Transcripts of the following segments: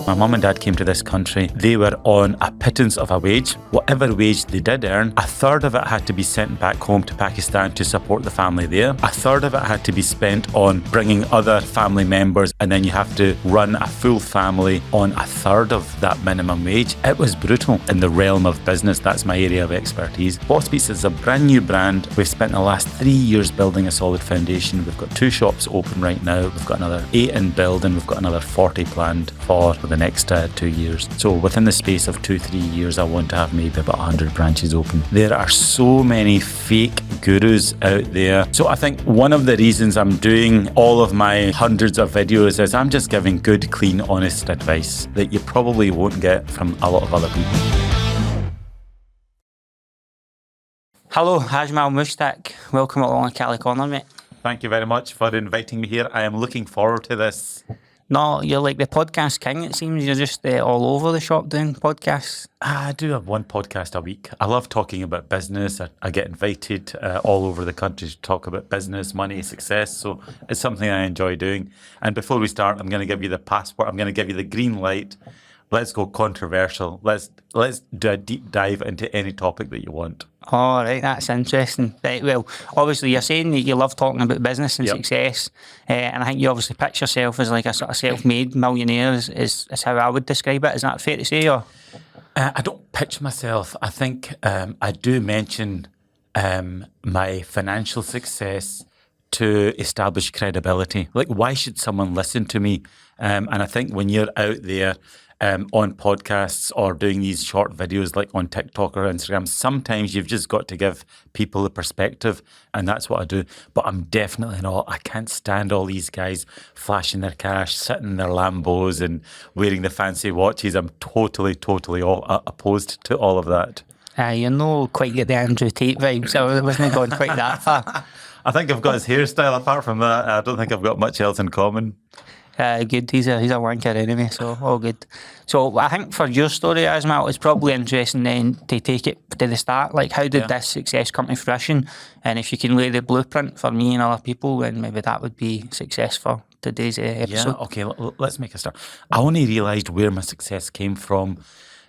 My mum and dad came to this country. They were on a pittance of a wage. Whatever wage they did earn, a third of it had to be sent back home to Pakistan to support the family there. A third of it had to be spent on bringing other family members, and then you have to run a full family on a third of that minimum wage. It was brutal in the realm of business. That's my area of expertise. Boss Pizza is a brand new brand. We've spent the last 3 years building a solid foundation. We've got 2 shops open right now. We've got another 8 in build, and we've got another 40 planned for the next 2 years. So within the space of 2-3 years, I want to have maybe about 100 branches open. There are so many fake gurus out there. So I think one of the reasons I'm doing all of my hundreds of videos is I'm just giving good, clean, honest advice that you probably won't get from a lot of other people. Hello, Ajmal, Mushtaq. Welcome along to Caley Corner, mate. Thank you very much for inviting me here. I am looking forward to this. No, you're like the podcast king, it seems. You're just all over the shop doing podcasts. I do have one podcast a week. I love talking about business. I get invited all over the country to talk about business, money, success. So it's something I enjoy doing. And before we start, I'm going to give you the passport. I'm going to give you the green light. Let's go controversial. Let's do a deep dive into any topic that you want. All right, that's interesting. Right, well, obviously you're saying that you love talking about business and success, and I think you obviously pitch yourself as like a sort of self-made millionaire is how I would describe it. Is that fair to say? Or I don't pitch myself. I think I do mention my financial success to establish credibility. Like, why should someone listen to me? And I think when you're out there on podcasts or doing these short videos like on TikTok or Instagram, sometimes you've just got to give people a perspective, and that's what I do. But I'm definitely not. I can't stand all these guys flashing their cash, sitting in their Lambos and wearing the fancy watches. I'm totally opposed to all of that. you're not quite get the Andrew Tate vibe, so I wasn't going quite that far. I think I've got his hairstyle. Apart from that, I don't think I've got much else in common. Good. He's a wanker anyway, so all good. So I think for your story, Ajmal, it's probably interesting then to take it to the start. Like, how did this success come to fruition? And if you can lay the blueprint for me and other people, then maybe that would be success for today's episode. Yeah, okay, let's make a start. I only realised where my success came from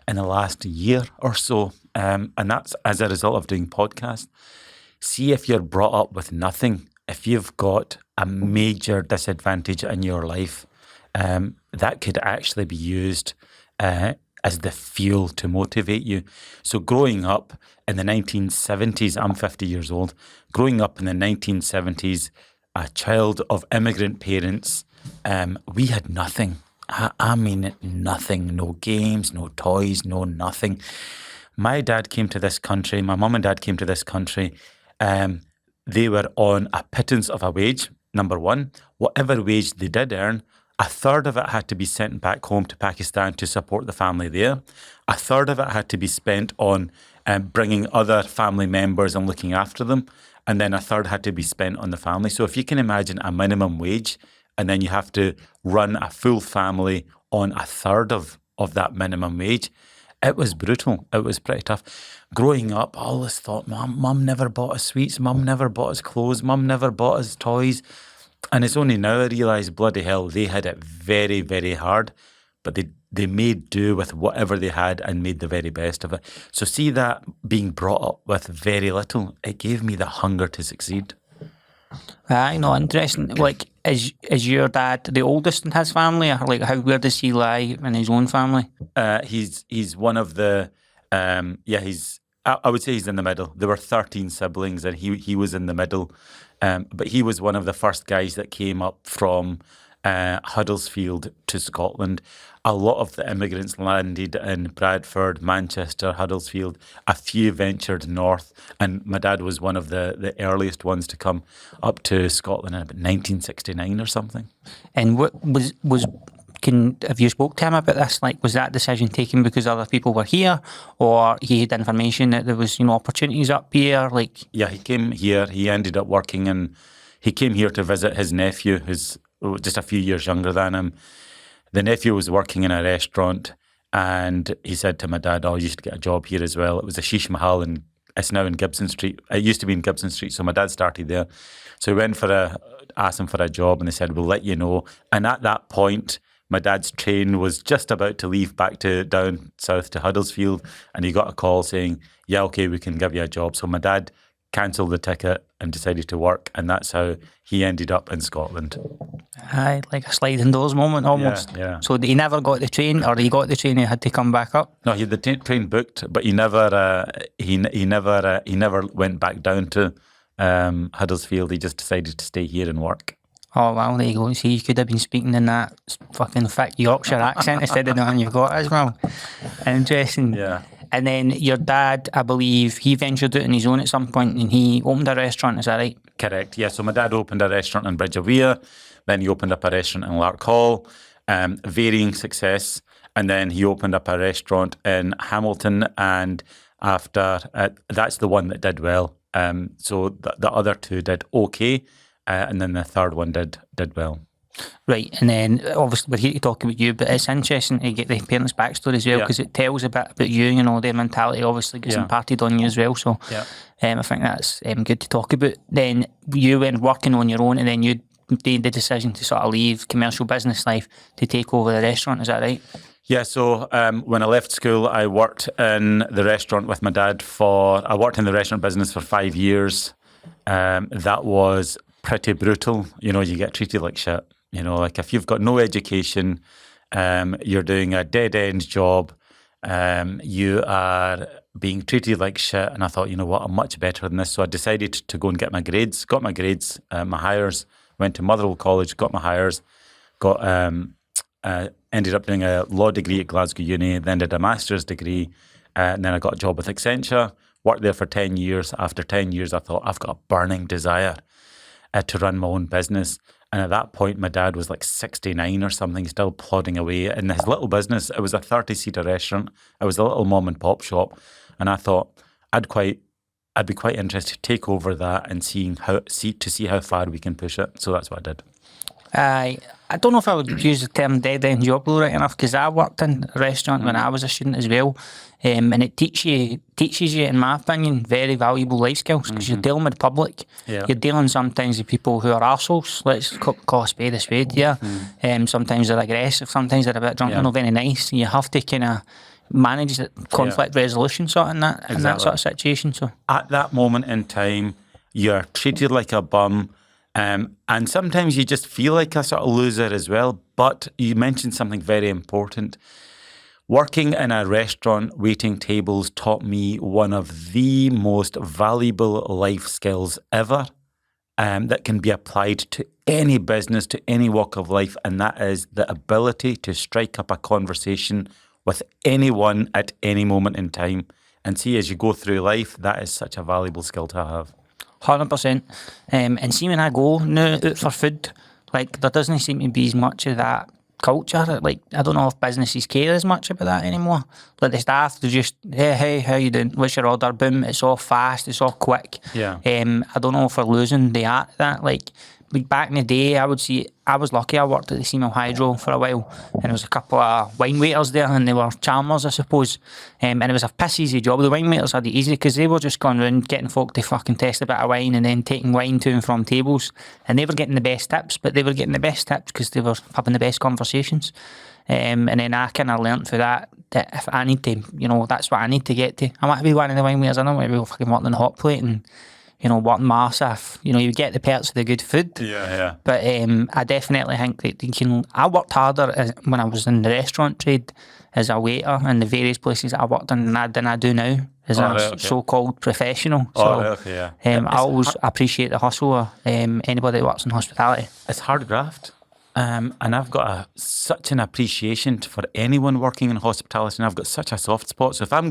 in the last year or so, and that's as a result of doing podcasts. See, if you're brought up with nothing, if you've got a major disadvantage in your life, that could actually be used as the fuel to motivate you. So growing up in the 1970s, I'm 50 years old, growing up in the 1970s, a child of immigrant parents, we had nothing. I mean nothing, no games, no toys, no nothing. My dad came to this country, my mum and dad came to this country, they were on a pittance of a wage, number one. Whatever wage they did earn, a third of it had to be sent back home to Pakistan to support the family there. A third of it had to be spent on bringing other family members and looking after them. And then a third had to be spent on the family. So if you can imagine a minimum wage, and then you have to run a full family on a third of that minimum wage, it was brutal. It was pretty tough. Growing up, I always thought, Mum never bought us sweets. Mum never bought us clothes. Mum never bought us toys. And it's only now I realise, bloody hell, they had it very, very hard. But they made do with whatever they had and made the very best of it. So see that being brought up with very little, it gave me the hunger to succeed. I know, interesting. Like, is your dad the oldest in his family, or like where does he lie in his own family? He's one of the I would say he's in the middle. There were 13 siblings, and he was in the middle. But he was one of the first guys that came up from Huddersfield to Scotland. A lot of the immigrants landed in Bradford, Manchester, Huddersfield. A few ventured north, and my dad was one of the earliest ones to come up to Scotland in about 1969 or something. And what have you spoke to him about this? Like, was that decision taken because other people were here, or he had information that there was opportunities up here? Like, yeah, he came here. He ended up working, and he came here to visit his nephew, who's just a few years younger than him. The nephew was working in a restaurant, and he said to my dad, "Oh, you should get a job here as well." It was a Sheesh Mahal, and it's now in Gibson Street. It used to be in Gibson Street, so my dad started there. So he went asked him for a job, and they said, "We'll let you know." And at that point, My dad's train was just about to leave back to down south to Huddersfield, and he got a call saying, yeah, okay, we can give you a job. So my dad cancelled the ticket and decided to work, and that's how he ended up in Scotland. Aye, like a sliding doors moment almost. Yeah. So he never got the train, or he got the train and had to come back up? No, he had the train booked, but he never went back down to Huddersfield. He just decided to stay here and work. Oh, well, there you go. See, you could have been speaking in that fucking thick Yorkshire accent instead of the one you've got as well. Interesting. Yeah. And then your dad, I believe, he ventured out on his own at some point and he opened a restaurant, is that right? Correct, yeah. So my dad opened a restaurant in Bridge of Weir, then he opened up a restaurant in Lark Hall, varying success, and then he opened up a restaurant in Hamilton, and after, that's the one that did well. So the other two did okay, and then the third one did well. Right, and then obviously we're here to talk about you, but it's interesting to get the parents' backstory as well, because it tells a bit about you, you know, their mentality obviously gets imparted on you as well, so I think that's good to talk about. Then you went working on your own, and then you made the decision to sort of leave commercial business life to take over the restaurant, is that right? Yeah, so when I left school, I worked in the restaurant with my dad I worked in the restaurant business for 5 years. That was pretty brutal. You know, you get treated like shit. You know, like if you've got no education, you're doing a dead-end job, you are being treated like shit. And I thought, you know what, I'm much better than this. So I decided to go and get my grades, got my grades, my hires, went to Motherwell College, got my hires, ended up doing a law degree at Glasgow Uni, then did a master's degree, and then I got a job with Accenture, worked there for 10 years. After 10 years, I thought, I've got a burning desire to run my own business. And at that point, my dad was like 69 or something, still plodding away in his little business. It was a 30-seater restaurant. It was a little mom and pop shop. And I thought I'd be quite interested to take over that and see how far we can push it. So that's what I did. I don't know if I would use the term dead-end job though right enough, because I worked in a restaurant when I was a student as well, and it teaches you, in my opinion, very valuable life skills, because you're dealing with the public. You're dealing sometimes with people who are arseholes, let's call a spade, sometimes they're aggressive, sometimes they're a bit drunk, they're not very nice. You have to kind of manage the conflict resolution sort of in that sort of situation. So at that moment in time, you're treated like a bum. And sometimes you just feel like a sort of loser as well. But you mentioned something very important. Working in a restaurant, waiting tables, taught me one of the most valuable life skills ever, that can be applied to any business, to any walk of life. And that is the ability to strike up a conversation with anyone at any moment in time. And see, as you go through life, that is such a valuable skill to have. 100%. And see, when I go now out for food, like there doesn't seem to be as much of that culture. Like I don't know if businesses care as much about that anymore. Like the staff, they're just, hey, how you doing? What's your order? Boom, it's all fast, it's all quick. Yeah. I don't know if we're losing the art of that. Like back in the day, I would see, I was lucky, I worked at the Seamill Hydro for a while, and there was a couple of wine waiters there, and they were charmers, I suppose. And it was a piss easy job. The wine waiters had it easy because they were just going around getting folk to fucking test a bit of wine and then taking wine to and from tables. And they were getting the best tips, but they were getting the best tips because they were having the best conversations. And then I kind of learnt for that if I need to, you know, that's what I need to get to. I want to be one of the wine waiters. I don't want to be fucking working on the hot plate and, you know, working my arse off. You know, you get the perks of the good food. Yeah. But I definitely think that you can. I worked harder when I was in the restaurant trade as a waiter in the various places that I worked in than I do now as so-called professional. So I always appreciate the hustle of anybody that works in hospitality. It's hard graft. And I've got such an appreciation for anyone working in hospitality, and I've got such a soft spot. So if I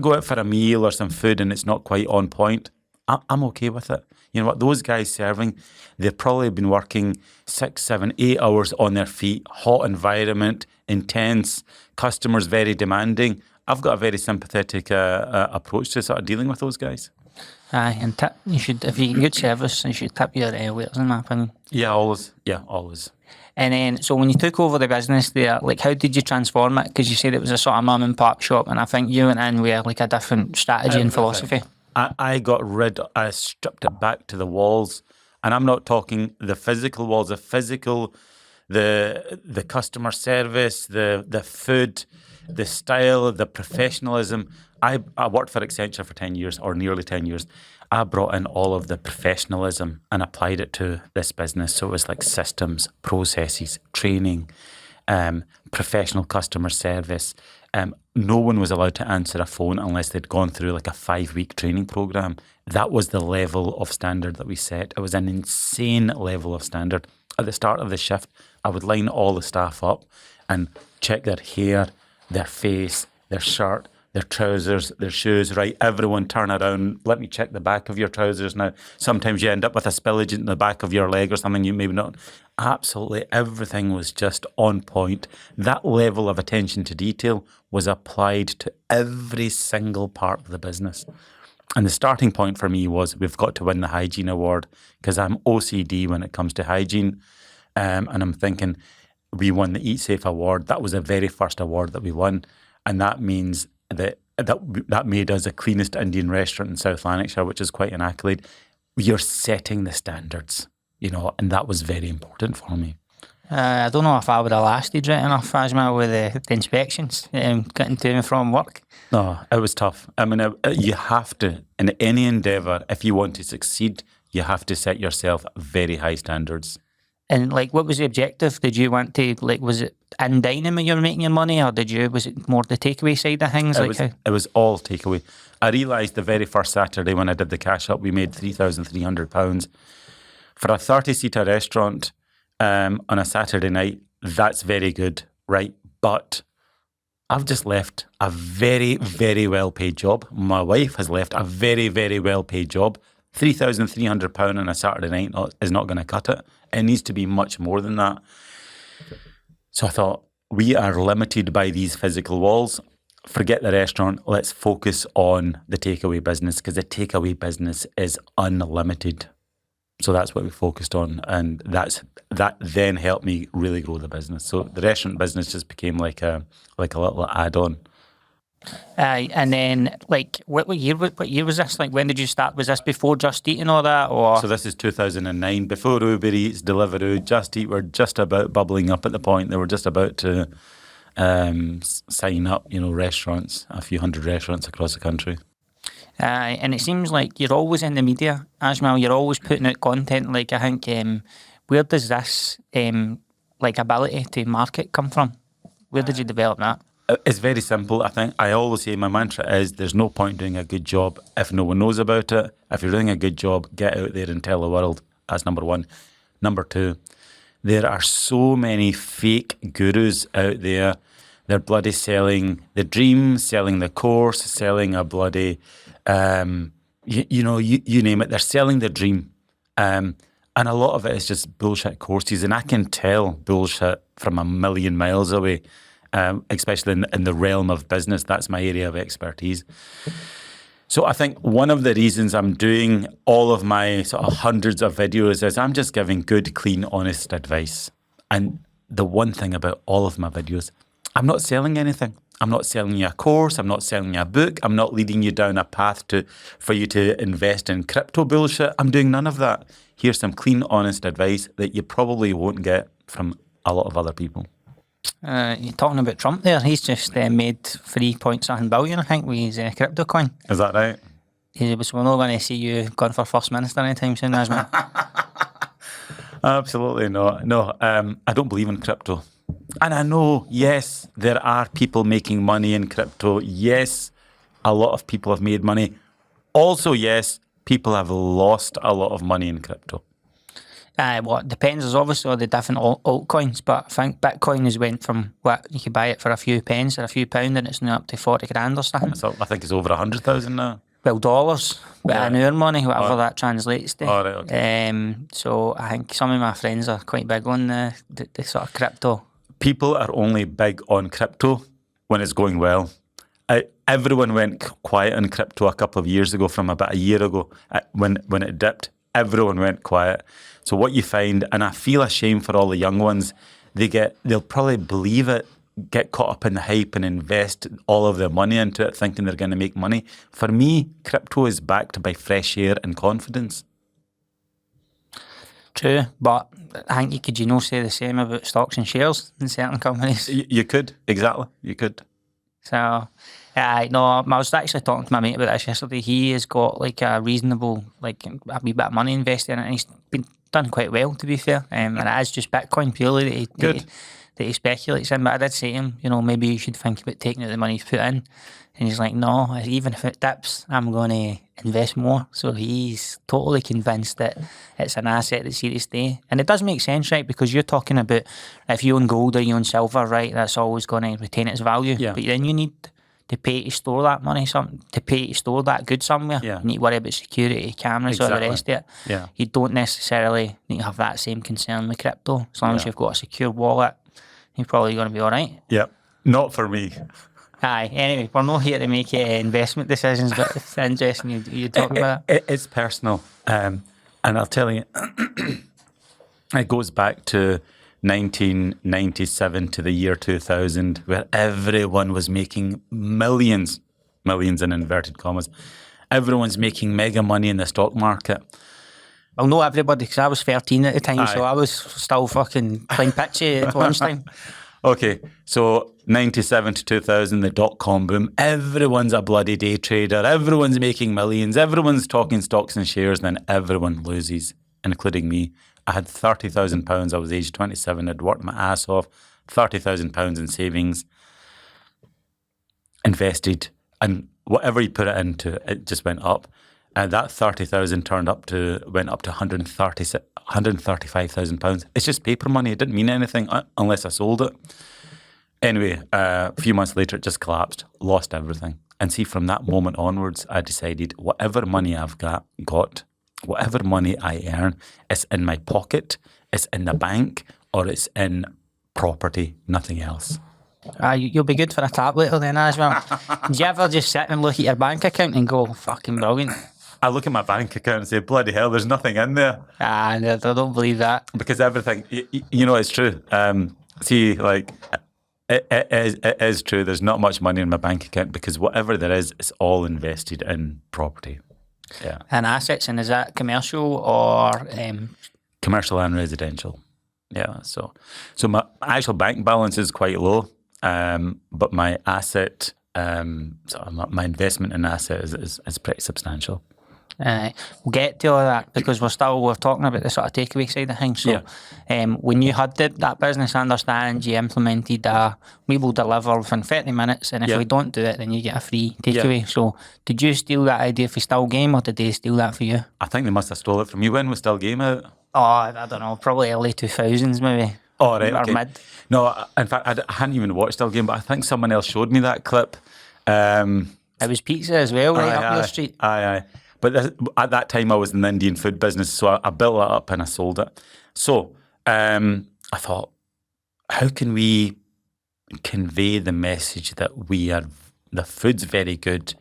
go out for a meal or some food and it's not quite on point, I'm okay with it. You know what? Those guys serving, they've probably been working 6, 7, 8 hours on their feet, hot environment, intense, customers very demanding. I've got a very sympathetic approach to sort of dealing with those guys. Aye, and tip, you should, if you get good service, you should tip your waiters, in my opinion. Yeah, always. And then, so when you took over the business there, like how did you transform it? Because you said it was a sort of mum and pop shop, and I think you went in with like a different strategy and philosophy. I stripped it back to the walls, and I'm not talking the physical walls, the physical the customer service, the food, the style, the professionalism. I worked for Accenture for 10 years, or nearly 10 years. I brought in all of the professionalism and applied it to this business. So it was like systems, processes, training, professional customer service. No one was allowed to answer a phone unless they'd gone through like a 5-week training program. That was the level of standard that we set. It was an insane level of standard. At the start of the shift, I would line all the staff up and check their hair, their face, their shirt, their trousers, their shoes. Right, everyone turn around. Let me check the back of your trousers now. Sometimes you end up with a spillage in the back of your leg or something you maybe not. Absolutely everything was just on point. That level of attention to detail was applied to every single part of the business. And the starting point for me was we've got to win the hygiene award, because I'm OCD when it comes to hygiene. And I'm thinking we won the Eat Safe award. That was the very first award that we won. And that means that made us the cleanest Indian restaurant in South Lanarkshire, which is quite an accolade. You're setting the standards, and that was very important for me. I don't know if I would have lasted right enough, Ajmal, with the inspections, getting to and from work. No, it was tough. I mean, you have to, in any endeavour, if you want to succeed, you have to set yourself very high standards. And what was the objective? Did you want to, was it in dining when you were making your money, or was it more the takeaway side of things? It was all takeaway. I realised the very first Saturday when I did the cash up, we made £3,300. For a 30-seater restaurant on a Saturday night, that's very good, right? But I've just left a very, very well-paid job. My wife has left a very, very well-paid job. £3,300 on a Saturday night is not going to cut it. It needs to be much more than that. So I thought, we are limited by these physical walls. Forget the restaurant. Let's focus on the takeaway business, because the takeaway business is unlimited. So that's what we focused on, and that then helped me really grow the business. So the restaurant business just became like a little add-on. And then what year was this? When did you start? Was this before Just Eat and all that, or? So this is 2009, before Uber Eats, Deliveroo, Just Eat were just about bubbling up at the point. They were just about to sign up, restaurants, a few hundred restaurants across the country. And it seems like you're always in the media, Ajmal. You're always putting out content. I think, where does this ability to market come from? Where did you develop that? It's very simple. I think I always say my mantra is there's no point doing a good job if no one knows about it. If you're doing a good job, get out there and tell the world. That's number one. Number two, there are so many fake gurus out there. They're bloody selling the dream, selling the course, selling a bloody, you name it. They're selling the dream. And a lot of it is just bullshit courses. And I can tell bullshit from a million miles away. Especially in the realm of business. That's my area of expertise. So I think one of the reasons I'm doing all of my sort of hundreds of videos is I'm just giving good, clean, honest advice. And the one thing about all of my videos, I'm not selling anything. I'm not selling you a course. I'm not selling you a book. I'm not leading you down a path for you to invest in crypto bullshit. I'm doing none of that. Here's some clean, honest advice that you probably won't get from a lot of other people. You're talking about Trump there. He's just made 3.7 billion, I think, with his crypto coin. Is that right? We're not going to see you going for First Minister anytime soon, Ajmal. Absolutely not. No, I don't believe in crypto. And I know, yes, there are people making money in crypto. Yes, a lot of people have made money. Also, yes, people have lost a lot of money in crypto. It depends. There's obviously all the different altcoins, but I think Bitcoin has went from you could buy it for a few pence or a few pound, and it's now up to 40 grand or something. So I think it's over 100,000 now. Well, dollars, but in our money, whatever that translates to. Oh, right, okay. So I think some of my friends are quite big on the sort of crypto. People are only big on crypto when it's going well. Everyone went quiet on crypto a couple of years ago, from about a year ago, when it dipped. Everyone went quiet. So what you find, and I feel ashamed for all the young ones, they'll probably believe it, get caught up in the hype and invest all of their money into it, thinking they're going to make money. For me, crypto is backed by fresh air and confidence. True, but I think you could say the same about stocks and shares in certain companies. You could, exactly. You could. So, no, I was actually talking to my mate about this yesterday. He has got like a reasonable, like a wee bit of money invested in it, and he's been done quite well, to be fair. And it is just Bitcoin purely that he speculates in. But I did say to him, maybe you should think about taking out the money you've put in. And he's like, no, even if it dips, I'm going to invest more. So he's totally convinced that it's an asset that's here to stay. And it does make sense, right? Because you're talking about if you own gold or you own silver, right? That's always going to retain its value. Yeah. But then you need to pay to store that money, to pay to store that good somewhere. Yeah. You need to worry about security, cameras, or the rest of it. Yeah. You don't necessarily need to have that same concern with crypto. As long as you've got a secure wallet, you're probably going to be all right. Yeah. Not for me. Aye, anyway, we're not here to make investment decisions, but it's interesting you talking about it. It's personal. And I'll tell you, it goes back to 1997 to the year 2000, where everyone was making millions in inverted commas. Everyone's making mega money in the stock market. Well, not everybody, because I was 13 at the time, so I was still fucking playing pitchy at lunchtime. Okay, so 97 to 2000, the dot-com boom. Everyone's a bloody day trader. Everyone's making millions. Everyone's talking stocks and shares, and then everyone loses, including me. I had £30,000. I was age 27. I'd worked my ass off. £30,000 in savings. Invested. And whatever you put it into, it just went up. And that 30,000 went up to £135,000. It's just paper money. It didn't mean anything unless I sold it. Anyway, a few months later, it just collapsed. Lost everything. And see, from that moment onwards, I decided whatever money I've got, whatever money I earn, it's in my pocket, it's in the bank, or it's in property, nothing else. You'll be good for a tab later then as well. Do you ever just sit and look at your bank account and go, fucking brilliant? I look at my bank account and say, bloody hell, there's nothing in there. No, I don't believe that. Because everything, it's true. It is true. There's not much money in my bank account because whatever there is, it's all invested in property. Yeah. And assets, and is that commercial or? Commercial and residential. Yeah. So my actual bank balance is quite low, but my asset, my investment in asset is pretty substantial. We'll get to all that because we're talking about the sort of takeaway side of things. So, when you had that business, I understand you implemented we will deliver within 30 minutes, and if we don't do it, then you get a free takeaway. Yeah. So, did you steal that idea for Still Game, or did they steal that for you? I think they must have stole it from you. When was Still Game out? Oh, I don't know, probably early 2000s maybe. Oh, right, or okay. Mid. No, in fact, I hadn't even watched Still Game, but I think someone else showed me that clip. It was pizza as well, right up your street. Aye. But at that time, I was in the Indian food business, so I built it up and I sold it. So I thought, how can we convey the message that the food's very good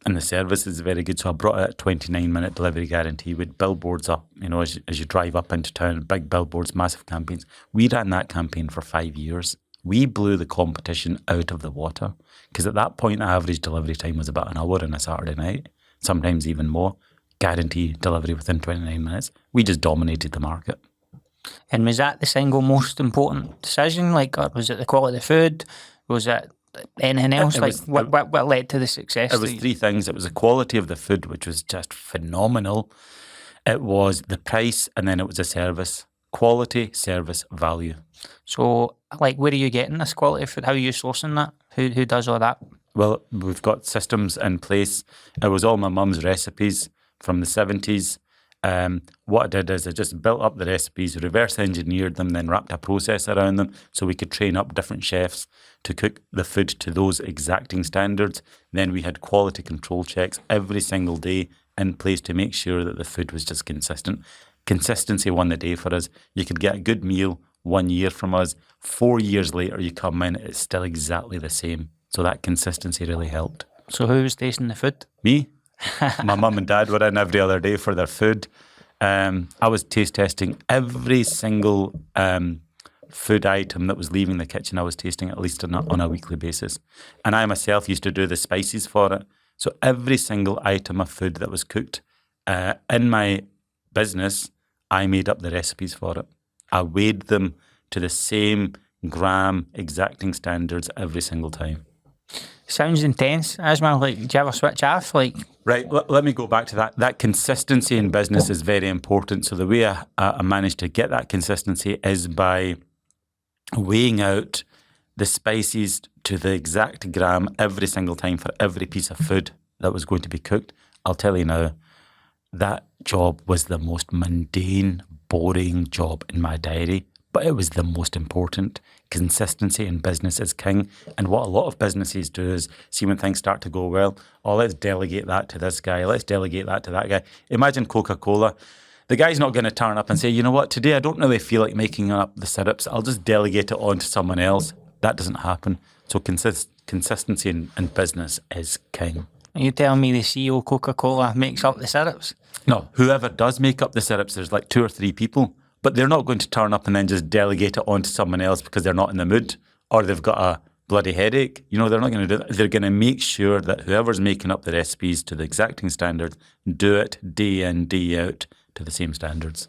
and the service is very good? So I brought it a 29-minute delivery guarantee with billboards up, as you drive up into town, big billboards, massive campaigns. We ran that campaign for 5 years. We blew the competition out of the water because at that point, the average delivery time was about an hour on a Saturday night. Sometimes even more, guarantee delivery within 29 minutes. We just dominated the market. And was that the single most important decision? Or was it the quality of the food? Was it anything else? What led to the success? It was three things. It was the quality of the food, which was just phenomenal. It was the price, and then it was the service. Quality, service, value. So, where are you getting this quality of food? How are you sourcing that? Who does all that? Well, we've got systems in place. It was all my mum's recipes from the 70s. What I did is I just built up the recipes, reverse engineered them, then wrapped a process around them so we could train up different chefs to cook the food to those exacting standards. Then we had quality control checks every single day in place to make sure that the food was just consistent. Consistency won the day for us. You could get a good meal 1 year from us. 4 years later, you come in, it's still exactly the same. So that consistency really helped. So who was tasting the food? Me. My mum and dad were in every other day for their food. I was taste testing every single food item that was leaving the kitchen. I was tasting at least on a weekly basis. And I myself used to do the spices for it. So every single item of food that was cooked in my business, I made up the recipes for it. I weighed them to the same gram exacting standards every single time. Sounds intense, Ajmal. Like, do you ever switch off? Like, right, let me go back to that. That consistency in business is very important. So the way I managed to get that consistency is by weighing out the spices to the exact gram every single time for every piece of food that was going to be cooked. I'll tell you now, that job was the most mundane, boring job in my diary, but it was the most important. Consistency in business is king. And what a lot of businesses do is see when things start to go well, let's delegate that to this guy, let's delegate that to that guy. Imagine Coca-Cola. The guy's not going to turn up and say, you know what, today I don't really feel like making up the syrups. I'll just delegate it on to someone else. That doesn't happen. So consistency in business is king. are you telling me the CEO of Coca-Cola makes up the syrups? No, whoever does make up the syrups, there's like 2 or 3 people, but they're not going to turn up and then just delegate it on to someone else because they're not in the mood or they've got a bloody headache. You know, they're not going to do that. They're going to make sure that whoever's making up the recipes to the exacting standards do it day in, day out to the same standards.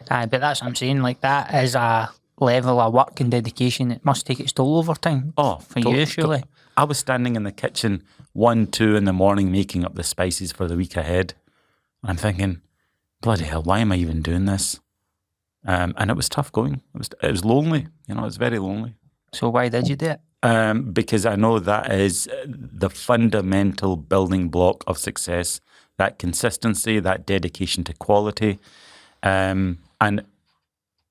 But that's what I'm saying. Like, that is a level of work and dedication. It must take its toll over time. For you, surely. I was standing in the kitchen 1, 2 in the morning making up the spices for the week ahead. I'm thinking, bloody hell, why am I even doing this? And it was tough going. It was lonely. You know, it was very lonely. So why did you do it? Because I know that is the fundamental building block of success. That consistency, that dedication to quality, and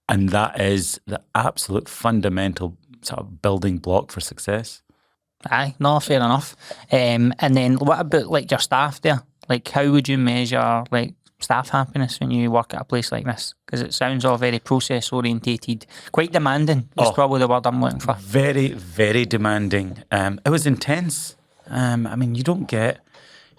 that is the absolute fundamental sort of building block for success. Aye, no, fair enough. And then what about like your staff there? Like, how would you measure like staff happiness when you work at a place like this? Because it sounds all very process orientated, quite demanding. Is probably the word I'm looking for. Very, very demanding. It was intense. I mean, you don't get.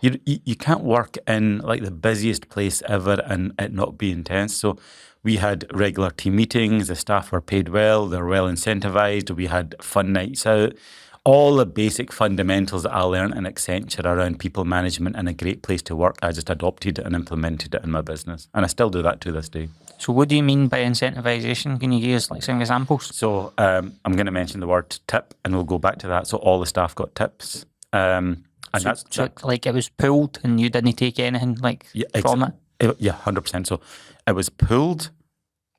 You can't work in like the busiest place ever and it not be intense. So we had regular team meetings, the staff were paid well, they're well incentivized, we had fun nights out. All the basic fundamentals that I learned in Accenture around people management and a great place to work, I just adopted it and implemented it in my business. And I still do that to this day. So what do you mean by incentivization? Can you give us like some examples? So I'm going to mention the word tip and we'll go back to that. So all the staff got tips. And so like it was pooled and you didn't take anything from it? Yeah, 100%. So it was pooled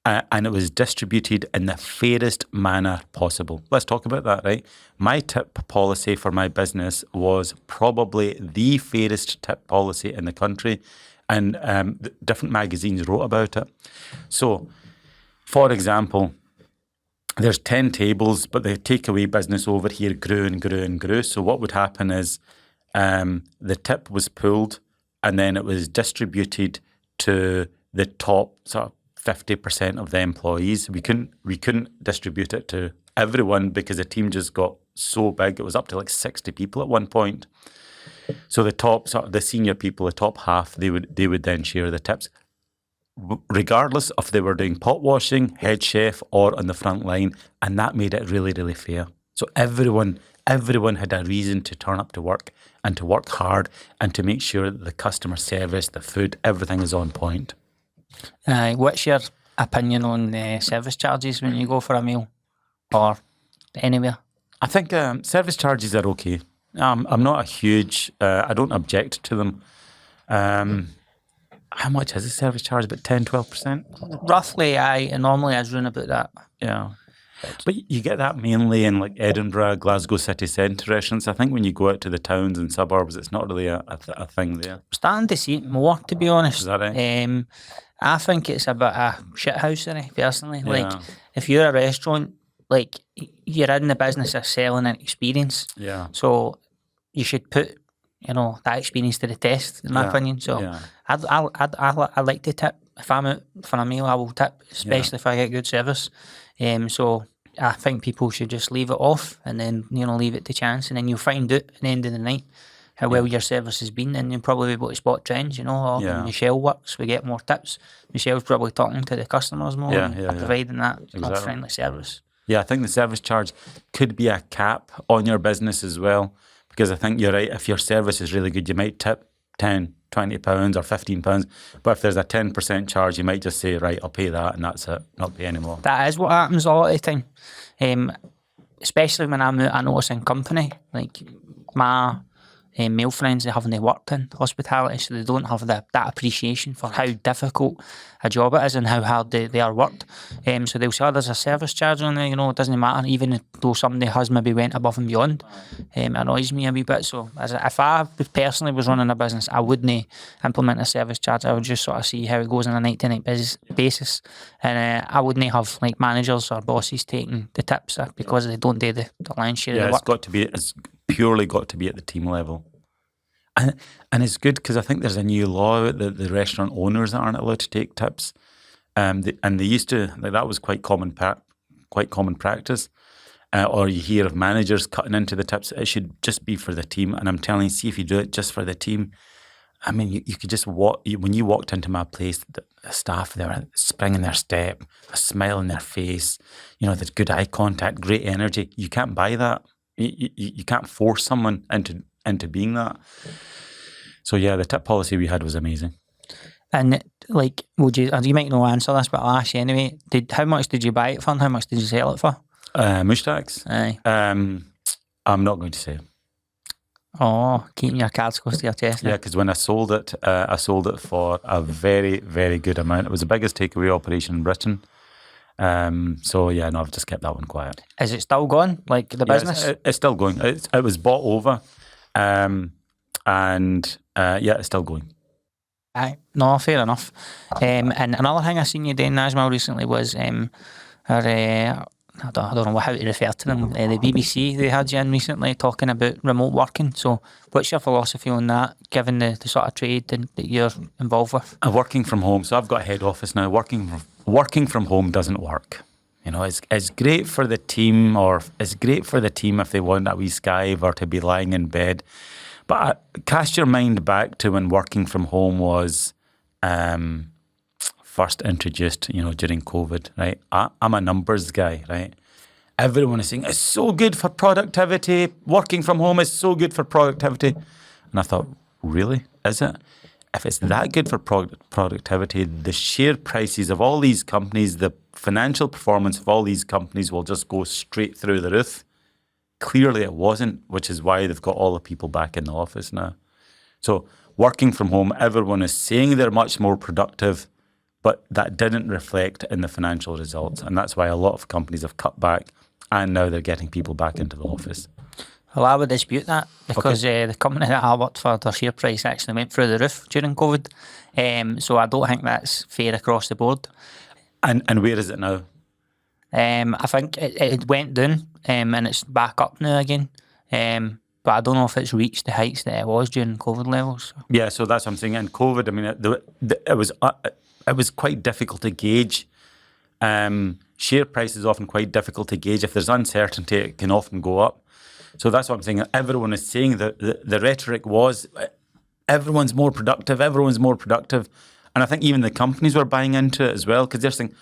and it was distributed in the fairest manner possible. Let's talk about that, right? My tip policy for my business was probably the fairest tip policy in the country, and different magazines wrote about it. So, for example, there's 10 tables, but the takeaway business over here grew and grew and grew. So what would happen is the tip was pooled and then it was distributed to the top sort of 50% of the employees. We couldn't distribute it to everyone because the team just got so big. It was up to like 60 people at one point. So the top, sort of the senior people, the top half, they would then share the tips, regardless if they were doing pot washing, head chef, or on the front line, and that made it really, really fair. So everyone had a reason to turn up to work and to work hard and to make sure that the customer service, the food, everything is on point. What's your opinion on service charges when you go for a meal or anywhere? I think service charges are okay. I'm not a huge, I don't object to them. How much is a service charge? About 10, 12%? Roughly, and normally I run about that. Yeah. But you get that mainly in like Edinburgh, Glasgow city centre restaurants. I think when you go out to the towns and suburbs, it's not really a thing there. I'm starting to see it more, to be honest. Is that right? I think it's a bit of shithousery, personally. Yeah. Like, if you're a restaurant, like, you're in the business of selling an experience. Yeah. So you should put, that experience to the test, in my opinion. So yeah. I like to tip. If I'm out for a meal, I will tip, especially if I get good service. So I think people should just leave it off and then, leave it to chance, and then you'll find out at the end of the night how well your service has been, and you'll probably be able to spot trends, or when Michelle works, we get more tips. Michelle's probably talking to the customers more and providing that friendly service. Yeah, I think the service charge could be a cap on your business as well, because I think you're right, if your service is really good, you might tip 10, £20 or £15. But if there's a 10% charge, you might just say, right, I'll pay that and that's it, not pay any more. That is what happens a lot of the time. Especially when I'm out, I notice in company, like my male friends, they haven't worked in hospitality, so they don't have that appreciation for how difficult a job it is and how hard they are worked. So they'll say, oh, there's a service charge on there, it doesn't matter, even though somebody has maybe went above and beyond. It annoys me a wee bit. So if I personally was running a business, I wouldn't implement a service charge. I would just sort of see how it goes on a night-to-night basis. And I wouldn't have like managers or bosses taking the tips because they don't do the lion's share of the work. It's purely got to be at the team level. And it's good because I think there's a new law that the restaurant owners aren't allowed to take tips. And they used to, like, that was quite common practice. Or you hear of managers cutting into the tips. It should just be for the team. And I'm telling you, see if you do it just for the team. I mean, you could just walk. When you walked into my place, the staff, they were springing their step, a smile on their face. There's good eye contact, great energy. You can't buy that. You can't force someone into being that. So yeah, the tip policy we had was amazing. And like, you might not answer this, but I'll ask you anyway. How much did you buy it for and how much did you sell it for? Mushtaq's? Aye. I'm not going to say. Oh, keeping your cards close to your chest. Yeah, because when I sold it for a very, very good amount. It was the biggest takeaway operation in Britain. So yeah, no, I've just kept that one quiet. Is it still going, like the business? It's still going. It was bought over, and it's still going. Aye, no, fair enough. And another thing I seen you doing, Ajmal, recently was I don't know how to refer to them. The BBC, they had you in recently talking about remote working. So what's your philosophy on that, given the sort of trade that you're involved with? Working from home. So I've got a head office now. Working from home doesn't work. It's great for the team, or it's great for the team if they want a wee Skype or to be lying in bed. But cast your mind back to when working from home was first introduced, during COVID, right? I'm a numbers guy, right? Everyone is saying, it's so good for productivity. Working from home is so good for productivity. And I thought, really? Is it? If it's that good for productivity, the share prices of all these companies, the financial performance of all these companies will just go straight through the roof. Clearly it wasn't, which is why they've got all the people back in the office now. So working from home, everyone is saying they're much more productive, but that didn't reflect in the financial results. And that's why a lot of companies have cut back and now they're getting people back into the office. Well, I would dispute that because the company that I worked for, their share price actually went through the roof during COVID. So I don't think that's fair across the board. And where is it now? I think it went down and it's back up now again. But I don't know if it's reached the heights that it was during COVID levels. Yeah, so that's what I'm saying. In COVID, I mean, it was quite difficult to gauge. Share price is often quite difficult to gauge. If there's uncertainty, it can often go up. So that's what I'm saying. Everyone is saying that the rhetoric was everyone's more productive. And I think even the companies were buying into it as well because they're saying,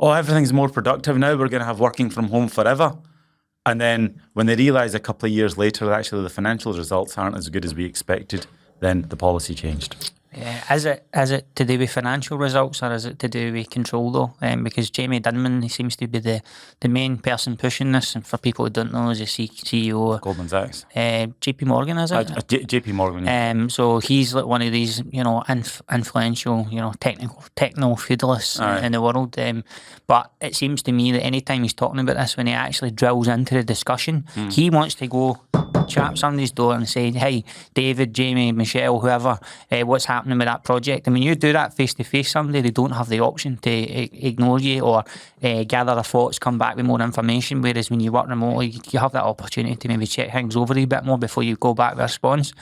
oh, everything's more productive. Now we're going to have working from home forever. And then when they realise a couple of years later that actually the financial results aren't as good as we expected, then the policy changed. Yeah. Is it to do with financial results or is it to do with control though? Because Jamie Dimon, he seems to be the main person pushing this, and for people who don't know, he's the CEO of Goldman Sachs. JP Morgan, is it? JP Morgan. Yeah. So he's like one of these, influential, techno feudalists in the world. But it seems to me that anytime he's talking about this, when he actually drills into the discussion, he wants to go tap somebody's door and say, hey, David, Jamie, Michelle, whoever, what's happening with that project? And when you do that face to face, somebody, they don't have the option to ignore you or gather their thoughts, come back with more information. Whereas when you work remotely, you have that opportunity to maybe check things over a bit more before you go back with a response.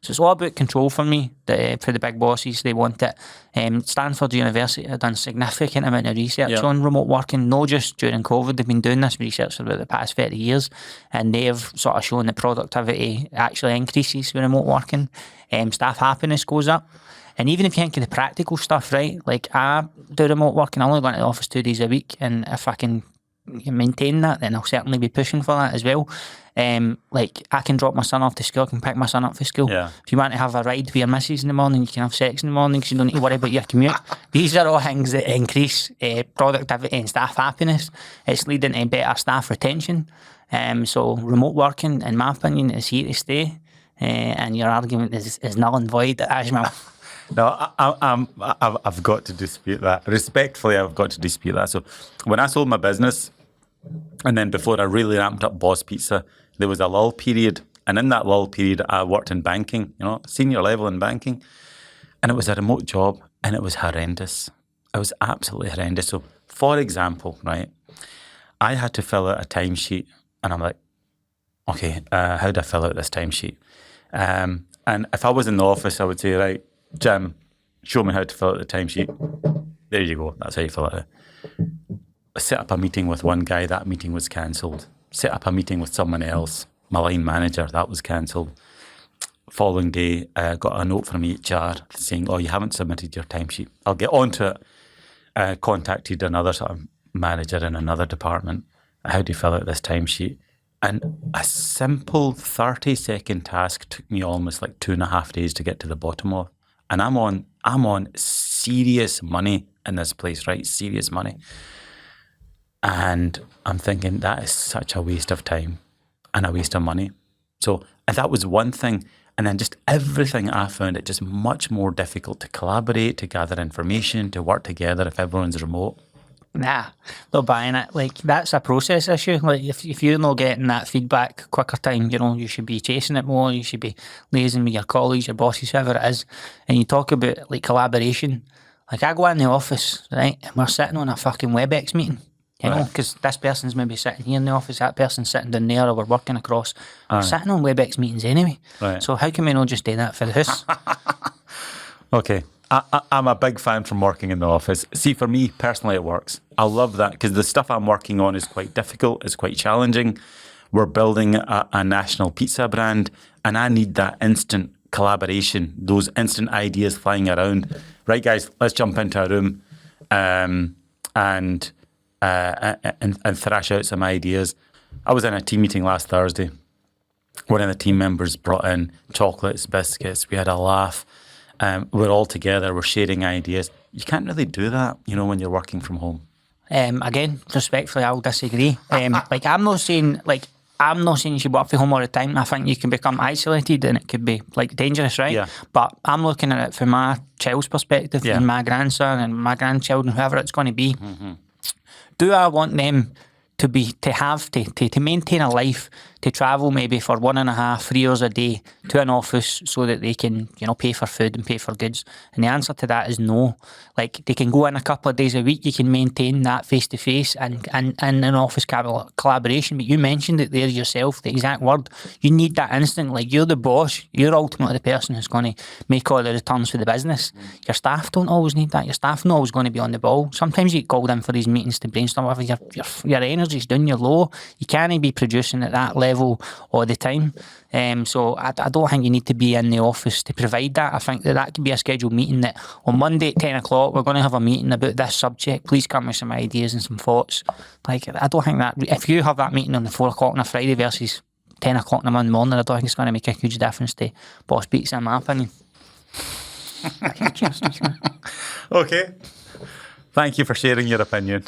So it's all about control for me. For the big bosses, they want it. Stanford University have done significant amount of research on remote working, not just during COVID. They've been doing this research for about the past 30 years, and they've sort of shown that productivity actually increases with remote working. Staff happiness goes up. And even if you think of the practical stuff, right? Like I do remote working, I only go into the office 2 days a week, and if I can maintain that, then I'll certainly be pushing for that as well. Like, I can drop my son off to school, I can pick my son up for school. Yeah. If you want to have a ride with your missus in the morning, you can have sex in the morning because you don't need to worry about your commute. These are all things that increase productivity and staff happiness. It's leading to better staff retention. So remote working, in my opinion, is here to stay. And your argument is null and void, Ajmal. No, I've got to dispute that. Respectfully, I've got to dispute that. So when I sold my business, and then before I really ramped up Boss Pizza, there was a lull period. And in that lull period, I worked in banking, senior level in banking. And it was a remote job, and it was horrendous. It was absolutely horrendous. So, for example, right, I had to fill out a timesheet, and I'm like, okay, how do I fill out this timesheet? And if I was in the office, I would say, right, Jim, show me how to fill out the timesheet. There you go. That's how you fill it out. I set up a meeting with one guy. That meeting was cancelled. Set up a meeting with someone else. My line manager, that was cancelled. Following day, got a note from HR saying, oh, you haven't submitted your timesheet. I'll get onto it. Contacted another sort of manager in another department. How do you fill out this timesheet? And a simple 30-second task took me almost like 2.5 days to get to the bottom of. And I'm on serious money in this place, right? Serious money. And I'm thinking that is such a waste of time and a waste of money. So if that was one thing. And then just everything, I found it just much more difficult to collaborate, to gather information, to work together if everyone's remote. Nah, not buying it. Like, that's a process issue. Like, if you're not getting that feedback quicker time, you should be chasing it more. You should be liaising with your colleagues, your bosses, whoever it is. And you talk about, like, collaboration. Like, I go in the office, right, and we're sitting on a fucking WebEx meeting. Because this person's maybe sitting here in the office, that person's sitting down there, or we're working across. We're sitting on WebEx meetings anyway. Right. So how can we not just do that for the house? Okay. I'm a big fan from working in the office. See, for me, personally, it works. I love that because the stuff I'm working on is quite difficult. It's quite challenging. We're building a national pizza brand, and I need that instant collaboration, those instant ideas flying around. Right, guys, let's jump into a room and thrash out some ideas. I was in a team meeting last Thursday. One of the team members brought in chocolates, biscuits. We had a laugh. We're all together. We're sharing ideas. You can't really do that, when you're working from home. Again, respectfully, I'll disagree. I'm not saying you should work from home all the time. I think you can become isolated and it could be dangerous, right? Yeah. But I'm looking at it from my child's perspective, and my grandson and my grandchildren, whoever it's going to be. Mm-hmm. Do I want them to maintain a life, to travel maybe for 1.5, 3 hours a day to an office so that they can, pay for food and pay for goods? And the answer to that is no. Like, they can go in a couple of days a week, you can maintain that face-to-face and an office collaboration. But you mentioned it there yourself, the exact word. You need that instant. Like, you're the boss. You're ultimately the person who's going to make all the returns for the business. Your staff don't always need that. Your staff not always going to be on the ball. Sometimes you get called in for these meetings to brainstorm. Your energy's down, you're low. You can't be producing at that level all the time. So I don't think you need to be in the office to provide that. I think that could be a scheduled meeting that on Monday at 10 o'clock, we're going to have a meeting about this subject. Please come with some ideas and some thoughts. Like, I don't think that, if you have that meeting on the 4 o'clock on a Friday versus 10 o'clock in the Monday morning, I don't think it's going to make a huge difference to Boss Pizza, in my opinion. Okay. Thank you for sharing your opinion.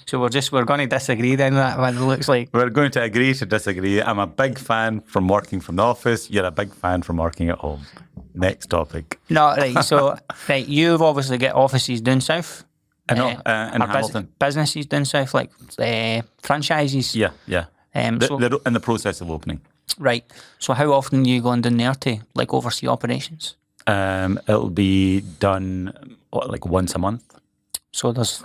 So we're going to disagree then, that what it looks like. We're going to agree to disagree. I'm a big fan from working from the office. You're a big fan from working at home. Next topic. No, right. So, right, you've obviously got offices down south. In Hamilton. Businesses down south, like franchises. Yeah. They're in the process of opening. Right. So how often are you going down there to oversee operations? It'll be done once a month. So there's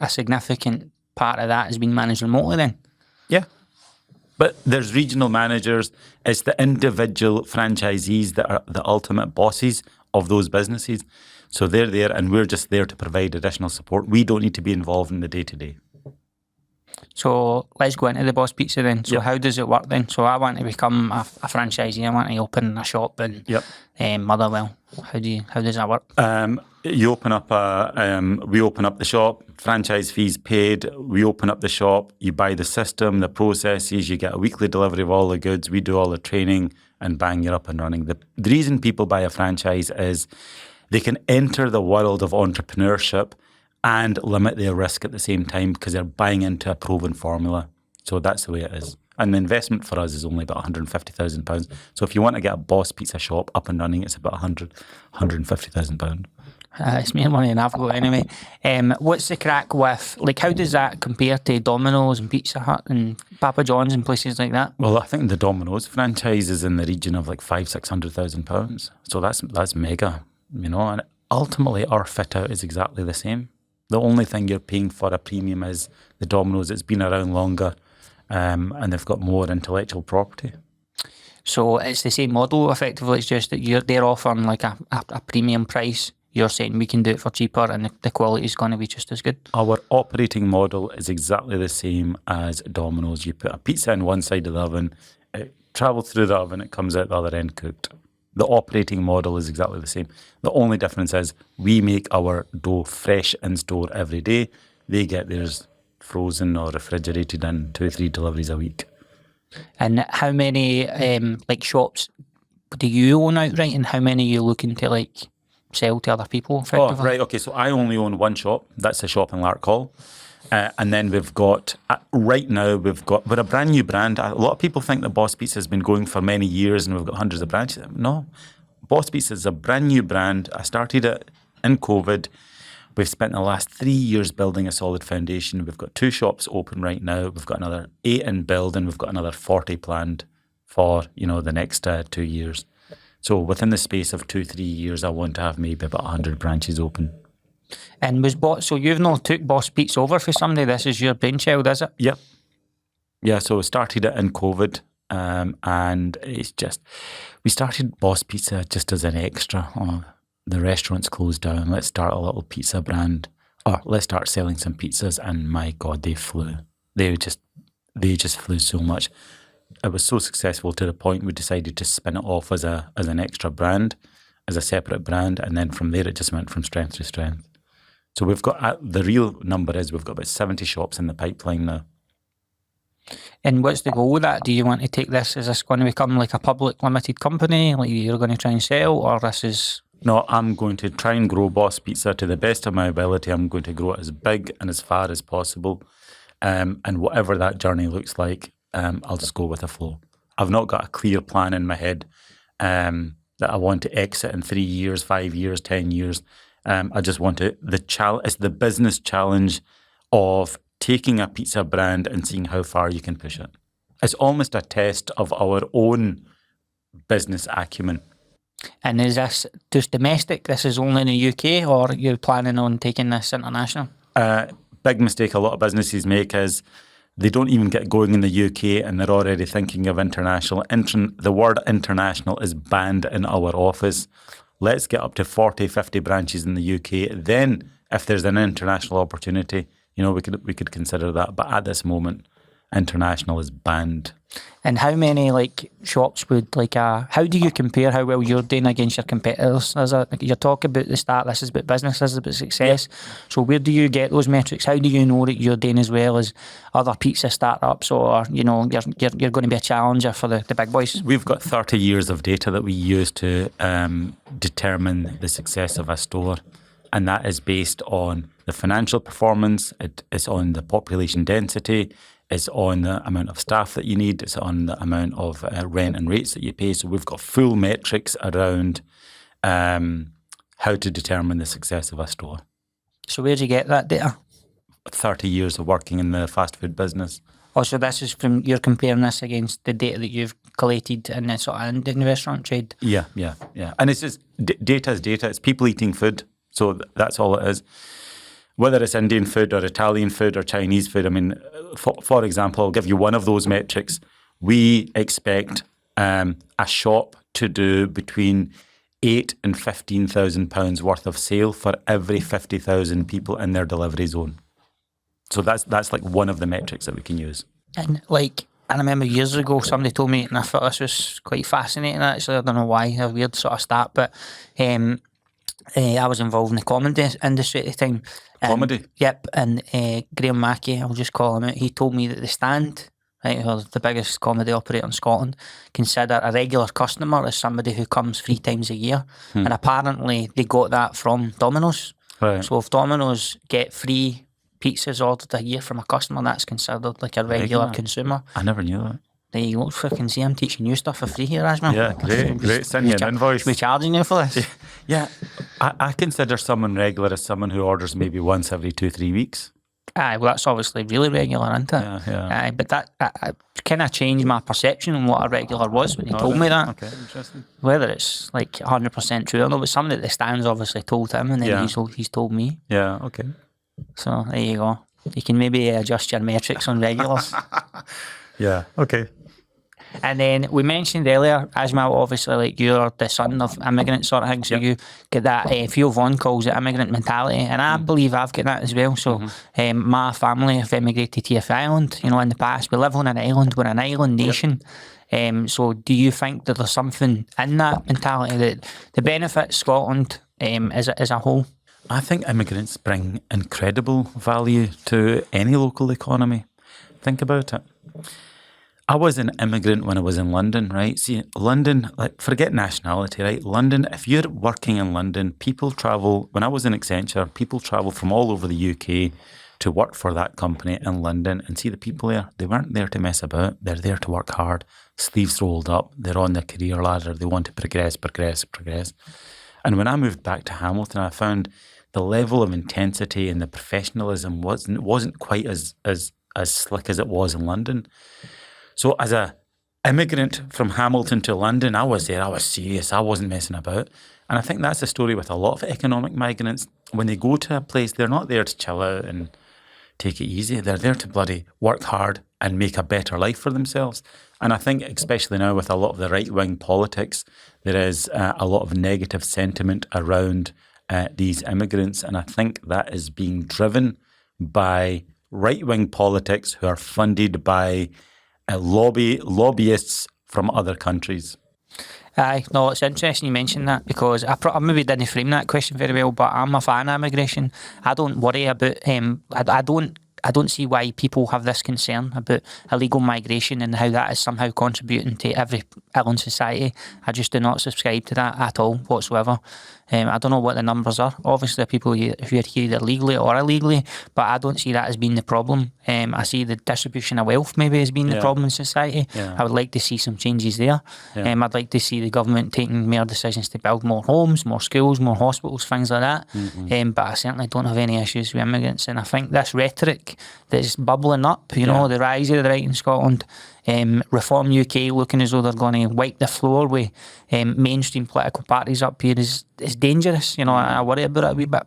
a significant part of that has been managed remotely then? Yeah. But there's regional managers. It's the individual franchisees that are the ultimate bosses of those businesses. So they're there and we're just there to provide additional support. We don't need to be involved in the day-to-day. So let's go into the Boss Pizza then. So Yep. how does it work then? So I want to become a franchisee. I want to open a shop in Motherwell. How does that work? You open up we open up the shop, franchise fees paid, we open up the shop, you buy the system, the processes, you get a weekly delivery of all the goods, we do all the training, and bang, you're up and running. The reason people buy a franchise is they can enter the world of entrepreneurship and limit their risk at the same time because they're buying into a proven formula. So that's the way it is. And the investment for us is only about £150,000. So if you want to get a Boss Pizza shop up and running, it's about £150,000. It's more money than I've got anyway. What's the crack with, like, how does that compare to Domino's and Pizza Hut and Papa John's and places like that? Well, I think the Domino's franchise is in the region of like £500,000-600,000. So that's mega, and ultimately our fit out is exactly the same. The only thing you're paying for a premium is the Domino's. It's been around longer and they've got more intellectual property. So it's the same model effectively, it's just that they're offering like a premium price. You're saying we can do it for cheaper and the quality is going to be just as good? Our operating model is exactly the same as Domino's. You put a pizza in one side of the oven, it travels through the oven, it comes out the other end cooked. The operating model is exactly the same. The only difference is we make our dough fresh in store every day. They get theirs frozen or refrigerated in 2 or 3 deliveries a week. And how many shops do you own outright, and how many are you looking to like sell to other people effectively? Oh, right, okay. So I only own one shop. That's a shop in Lark Hall. And then we've got, right now, we're a brand new brand. A lot of people think that Boss Pizza has been going for many years and we've got hundreds of branches. No, Boss Pizza is a brand new brand. I started it in COVID. We've spent the last 3 years building a solid foundation. We've got 2 shops open right now. We've got another 8 in build, and we've got another 40 planned for, the next 2 years. So within the space of 2-3 years, I want to have maybe about 100 branches open. And so you've not took Boss Pizza over for somebody? This is your brainchild, is it? Yep. Yeah, so we started it in COVID, and it's just, we started Boss Pizza just as an extra. Oh, the restaurant's closed down, let's start a little pizza brand, or let's start selling some pizzas, and my God, they flew. They just flew so much. It was so successful to the point we decided to spin it off as an extra brand, as a separate brand, and then from there it just went from strength to strength. So we've got, the real number is we've got about 70 shops in the pipeline now. And what's the goal with that? Do you want to take this, is this going to become like a public limited company, like you're going to try and sell, or this is... No, I'm going to try and grow Boss Pizza to the best of my ability. I'm going to grow it as big and as far as possible. And whatever that journey looks like, I'll just go with the flow. I've not got a clear plan in my head that I want to exit in 3 years, 5 years, 10 years. I just want to, it's the business challenge of taking a pizza brand and seeing how far you can push it. It's almost a test of our own business acumen. And is this just domestic? This is only in the UK, or are you planning on taking this international? Big mistake a lot of businesses make is they don't even get going in the UK and they're already thinking of international. The word international is banned in our office. Let's get up to 40, 50 branches in the UK. Then if there's an international opportunity, we could consider that. But at this moment, international is banned. And how many shops would how do you compare how well you're doing against your competitors? You're talking about the start, this is about business, this is about success. Yeah. So where do you get those metrics? How do you know that you're doing as well as other pizza startups, or you're going to be a challenger for the big boys? We've got 30 years of data that we use to determine the success of a store. And that is based on the financial performance, it's on the population density, it's on the amount of staff that you need, it's on the amount of rent and rates that you pay. So we've got full metrics around how to determine the success of a store. So where do you get that data? 30 years of working in the fast food business. Oh, so this is you're comparing this against the data that you've collated in the restaurant trade? Yeah. And it's just, data is data. It's people eating food. So that's all it is. Whether it's Indian food or Italian food or Chinese food, I mean, for example, I'll give you one of those metrics. We expect a shop to do between £8,000 and £15,000 worth of sale for every 50,000 people in their delivery zone. So that's like one of the metrics that we can use. And like, I remember years ago somebody told me, and I thought this was quite fascinating actually. I don't know why, a weird sort of start, but I was involved in the comedy industry at the time. Comedy? Yep, and Graham Mackey, I'll just call him out, he told me that the Stand, right, who are the biggest comedy operator in Scotland, consider a regular customer as somebody who comes 3 times a year. And apparently they got that from Domino's. Right. So if Domino's get free pizzas ordered a year from a customer, that's considered like a regular consumer. I never knew that. There you go, freaking see, I'm teaching you stuff for free here, Ajmal. Yeah, great. Send me an invoice. Should we charging you for this? Yeah, I consider someone regular as someone who orders maybe once every 2-3 weeks. Aye, well, that's obviously really regular, isn't it? Yeah. Aye, but that I kind of changed my perception on what a regular was when he told me that. Okay, interesting. Whether it's like 100% true or not, but somebody at the Stands obviously told him, and then he's told me. Yeah, okay. So there you go. You can maybe adjust your metrics on regulars. Yeah, okay. And then we mentioned earlier, Ajmal, obviously, like you're the son of immigrants sort of thing, so you get that, Theo Vaughan calls it immigrant mentality, and I believe I've got that as well. So my family have emigrated to the island, in the past. We live on an island, we're an island nation. So do you think that there's something in that mentality that the benefits Scotland as a whole? I think immigrants bring incredible value to any local economy. Think about it. I was an immigrant when I was in London, right? See, London, like, forget nationality, right? London, if you're working in London, people travel, when I was in Accenture, people travel from all over the UK to work for that company in London. And see, the people there, they weren't there to mess about. They're there to work hard, sleeves rolled up. They're on their career ladder. They want to progress. And when I moved back to Hamilton, I found the level of intensity and the professionalism wasn't quite as slick as it was in London. So as a immigrant from Hamilton to London, I was there, I was serious, I wasn't messing about. And I think that's the story with a lot of economic migrants. When they go to a place, they're not there to chill out and take it easy. They're there to bloody work hard and make a better life for themselves. And I think especially now with a lot of the right-wing politics, there is a lot of negative sentiment around these immigrants. And I think that is being driven by right-wing politics who are funded by lobbyists from other countries. Aye, no, it's interesting you mentioned that because I maybe didn't frame that question very well, but I'm a fan of immigration. I don't worry about, I don't see why people have this concern about illegal migration and how that is somehow contributing to every ill in society. I just do not subscribe to that at all whatsoever. I don't know what the numbers are. Obviously, people who are here either legally or illegally, but I don't see that as being the problem. I see the distribution of wealth maybe as being the problem in society. Yeah. I would like to see some changes there. Yeah. I'd like to see the government taking more decisions to build more homes, more schools, more hospitals, things like that. Mm-hmm. But I certainly don't have any issues with immigrants. And I think this rhetoric that is bubbling up, the rise of the right in Scotland, Reform UK looking as though they're going to wipe the floor with mainstream political parties up here is dangerous. I worry about it a wee bit.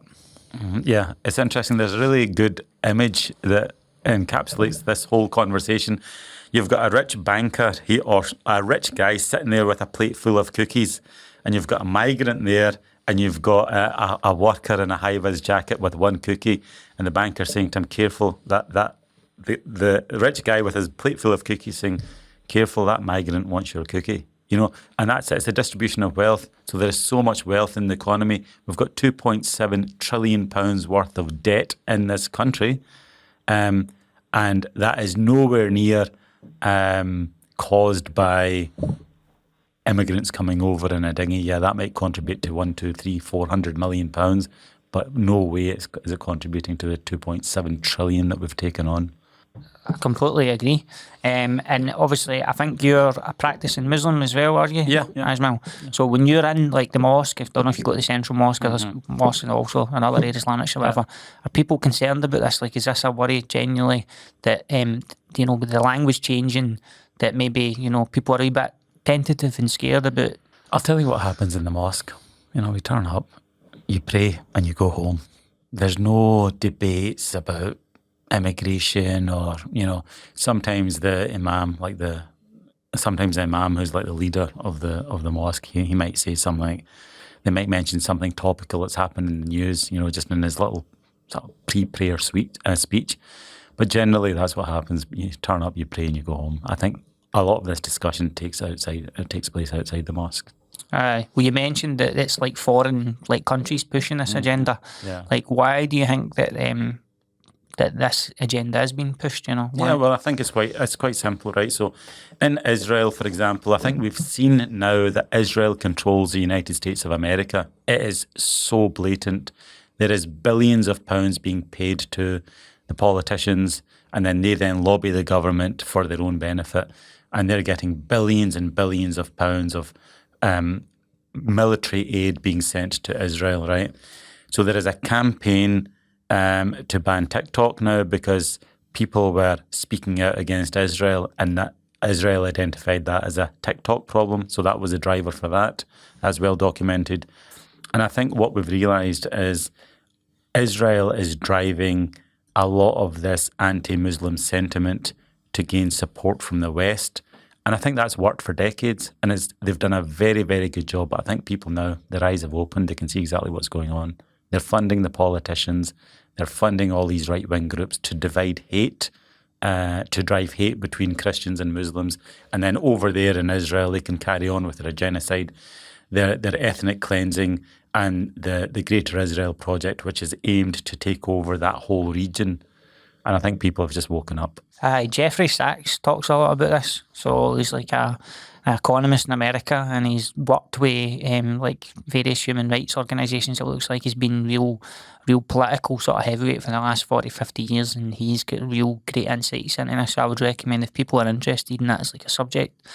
Yeah, it's interesting. There's a really good image that encapsulates this whole conversation. You've got a rich banker or a rich guy sitting there with a plate full of cookies, and you've got a migrant there, and you've got a worker in a high-vis jacket with one cookie, and the banker saying to him, careful, the rich guy with his plate full of cookies saying, careful, that migrant wants your cookie. And that's it. It's the distribution of wealth. So there is so much wealth in the economy. We've got £2.7 trillion worth of debt in this country. And that is nowhere near caused by immigrants coming over in a dinghy. Yeah, that might contribute to 1, 2, 3, 400 million pounds, but no way is it contributing to the 2.7 trillion that we've taken on. I completely agree. And obviously, I think you're a practicing Muslim as well, are you? Yeah. Ajmal. Yeah. So when you're in like the mosque, I don't know if you go to the central mosque or there's mosque and also another Islamic or whatever, are people concerned about this? Like, is this a worry genuinely that, with the language changing, that maybe, people are a bit tentative and scared about? I'll tell you what happens in the mosque. We turn up, you pray and you go home. There's no debates about immigration or, sometimes the imam, sometimes the imam who's like the leader of the mosque, he might say something like, they might mention something topical that's happened in the news, just in his little sort of pre-prayer speech. But generally, that's what happens. You turn up, you pray, and you go home. I think a lot of this discussion takes place outside the mosque. Well, you mentioned that it's like foreign countries pushing this agenda. Yeah. Like, why do you think that that this agenda is being pushed? Why? Yeah, well, I think it's quite simple, right? So, in Israel, for example, I think we've seen now that Israel controls the United States of America. It is so blatant. There is billions of pounds being paid to the politicians, and then they lobby the government for their own benefit, and they're getting billions and billions of pounds of military aid being sent to Israel, right? So there is a campaign to ban TikTok now because people were speaking out against Israel, and that Israel identified that as a TikTok problem. So that was a driver for that, as well documented. And I think what we've realised is Israel is driving a lot of this anti-Muslim sentiment to gain support from the West. And I think that's worked for decades, and they've done a very, very good job. But I think people now, their eyes have opened, they can see exactly what's going on. They're funding the politicians, they're funding all these right-wing groups to divide hate, to drive hate between Christians and Muslims. And then over there in Israel, they can carry on with their genocide, their ethnic cleansing, and the Greater Israel Project, which is aimed to take over that whole region. And I think people have just woken up. Jeffrey Sachs talks a lot about this. So he's like an economist in America, and he's worked with various human rights organisations. It looks like he's been real political sort of heavyweight for the last 40, 50 years, and he's got real great insights into this. So I would recommend if people are interested in that as like a subject,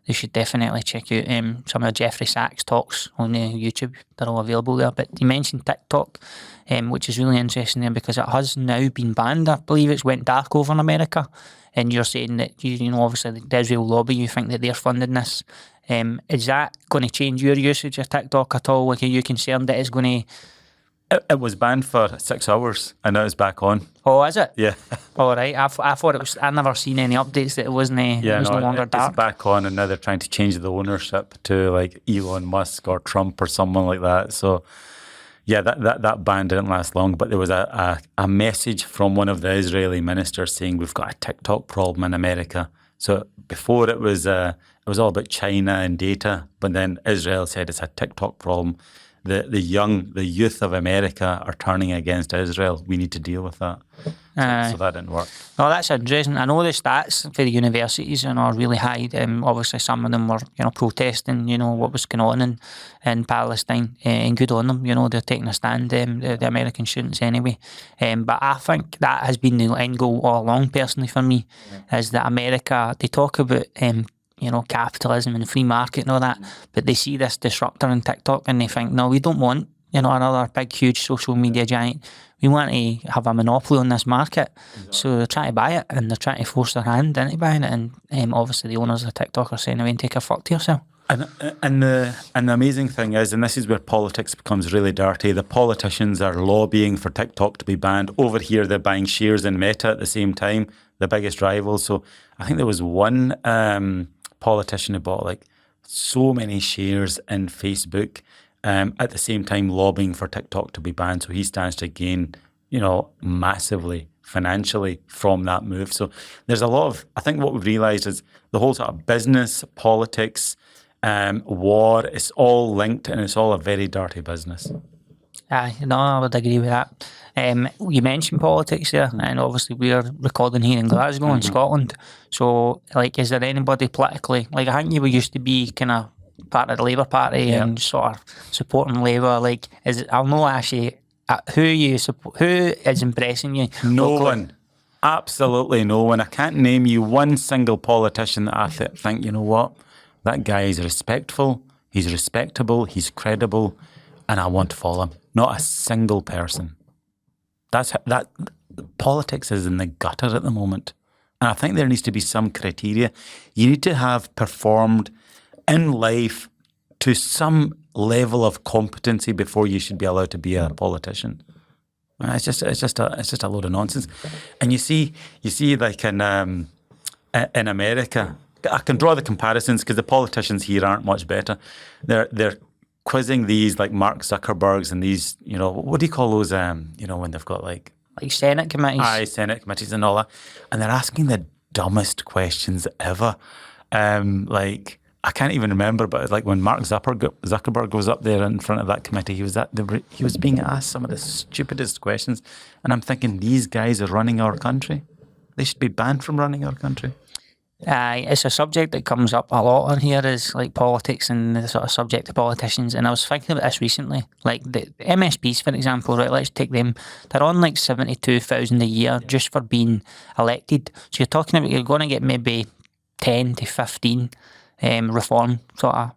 they should definitely check out some of Jeffrey Sachs' talks on YouTube. They're all available there. But you mentioned TikTok, which is really interesting there because it has now been banned. I believe it's went dark over in America. And you're saying that, you know, obviously the Israel lobby, you think that they're funding this. Is that going to change your usage of TikTok at all? Like, are you concerned that it's going to... It was banned for 6 hours and now it's back on. Oh, is it? Yeah. All right. I thought it was... I never seen any updates that it wasn't... Yeah, it was no longer dark. It's back on, and now they're trying to change the ownership to like Elon Musk or Trump or someone like that. So yeah, that ban didn't last long, but there was a message from one of the Israeli ministers saying we've got a TikTok problem in America. So before it was all about China and data, but then Israel said it's a TikTok problem. The youth of America are turning against Israel. We need to deal with that. So that didn't work. No, that's interesting. I know the stats for the universities are really high. Obviously, some of them were, protesting, what was going on in Palestine, and good on them. They're taking a stand, the American students anyway. But I think that has been the end goal all along, personally, for me, is that America, they talk about capitalism and free market and all that, but they see this disruptor in TikTok and they think, no, we don't want, another big, huge social media giant. We want to have a monopoly on this market. Exactly. So they're trying to buy it, and they're trying to force their hand into buying it. And obviously the owners of TikTok are saying, away and take a fuck to yourself. And the amazing thing is, and this is where politics becomes really dirty, the politicians are lobbying for TikTok to be banned. Over here, they're buying shares in Meta at the same time, the biggest rival. So I think there was one politician who bought like so many shares in Facebook, at the same time lobbying for TikTok to be banned. So he stands to gain, massively financially from that move. So there's a lot of, I think what we've realised is the whole sort of business, politics, war, it's all linked, and it's all a very dirty business. I would agree with that. You mentioned politics there, and obviously we're recording here in Glasgow in Scotland. So, is there anybody politically, I think you used to be kind of part of the Labour Party and sort of supporting Labour. I'll know actually who is impressing you? No one. Absolutely no one. I can't name you one single politician that I think, you know what, that guy is respectful, he's respectable, he's credible, and I want to follow him. Not a single person. That politics is in the gutter at the moment. And I think there needs to be some criteria. You need to have performed in life to some level of competency before you should be allowed to be a politician. It's just a load of nonsense. And you see like in America, I can draw the comparisons because the politicians here aren't much better. They're quizzing these like Mark Zuckerbergs and these, what do you call those, when they've got like Senate committees. Senate committees and all that. And they're asking the dumbest questions ever. Like, I can't even remember, but like when Mark Zuckerberg was up there in front of that committee, he was being asked some of the stupidest questions. And I'm thinking, these guys are running our country. They should be banned from running our country. It's a subject that comes up a lot on here, is like politics and the sort of subject of politicians. And I was thinking about this recently, like the MSPs, for example, right? Let's take them. They're on like 72,000 a year just for being elected. So you're talking about you're going to get maybe 10 to 15 reform sort of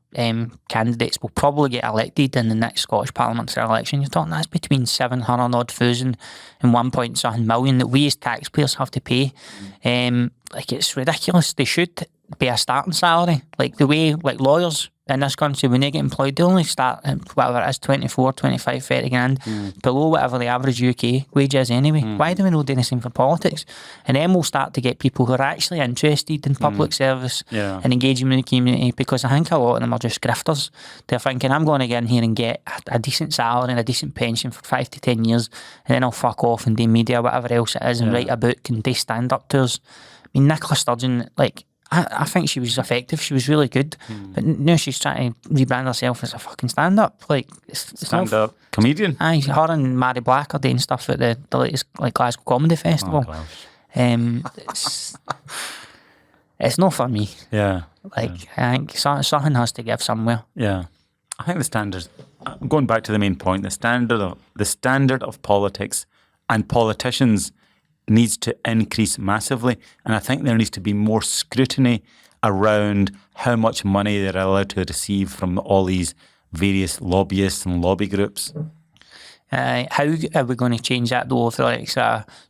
candidates will probably get elected in the next Scottish parliamentary election. You're talking that's between 700 odd thousand and 1.7 million that we as taxpayers have to pay. Like, it's ridiculous. They should be a starting salary. Like the way like lawyers in this country, when they get employed, they only start at whatever it is, 24, 25, 30 grand below whatever the average UK wage is anyway. Why do we not do the same for politics? And then we'll start to get people who are actually interested in public service and engaging with the community, because I think a lot of them are just grifters. They're thinking, I'm going to get in here and get a decent salary and a decent pension for 5 to 10 years, and then I'll fuck off and do media, whatever else it is, and write a book and do stand-up tours. I mean, Nicola Sturgeon, like, I think she was effective. She was really good. But now she's trying to rebrand herself as a fucking stand-up. Like, it's stand-up comedian. Aye, her and Mary Black are doing stuff at the latest like Glasgow Comedy Festival. It's not for me. Yeah. Like, I think something has to give somewhere. Yeah. I think the standards, going back to the main point, the standard of politics and politicians needs to increase massively, and I think there needs to be more scrutiny around how much money they're allowed to receive from all these various lobbyists and lobby groups. How are we going to change that though? If like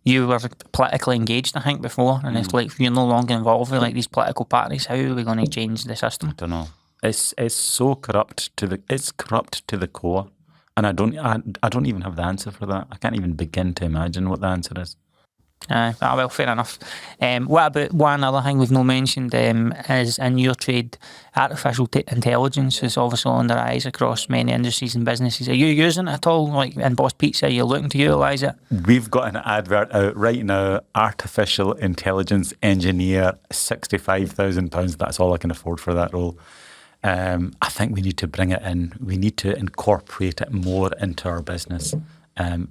you were politically engaged, I think before, and it's like you're no longer involved with like these political parties. How are we going to change the system? I don't know. It's so corrupt to the core, and I don't even have the answer for that. I can't even begin to imagine what the answer is. Well, fair enough. What about one other thing we've not mentioned is in your trade, artificial intelligence is obviously on the rise across many industries and businesses. Are you using it at all? Like in Boss Pizza, are you looking to utilise it? We've got an advert out right now, artificial intelligence engineer, £65,000. That's all I can afford for that role. I think we need to bring it in. We need to incorporate it more into our business.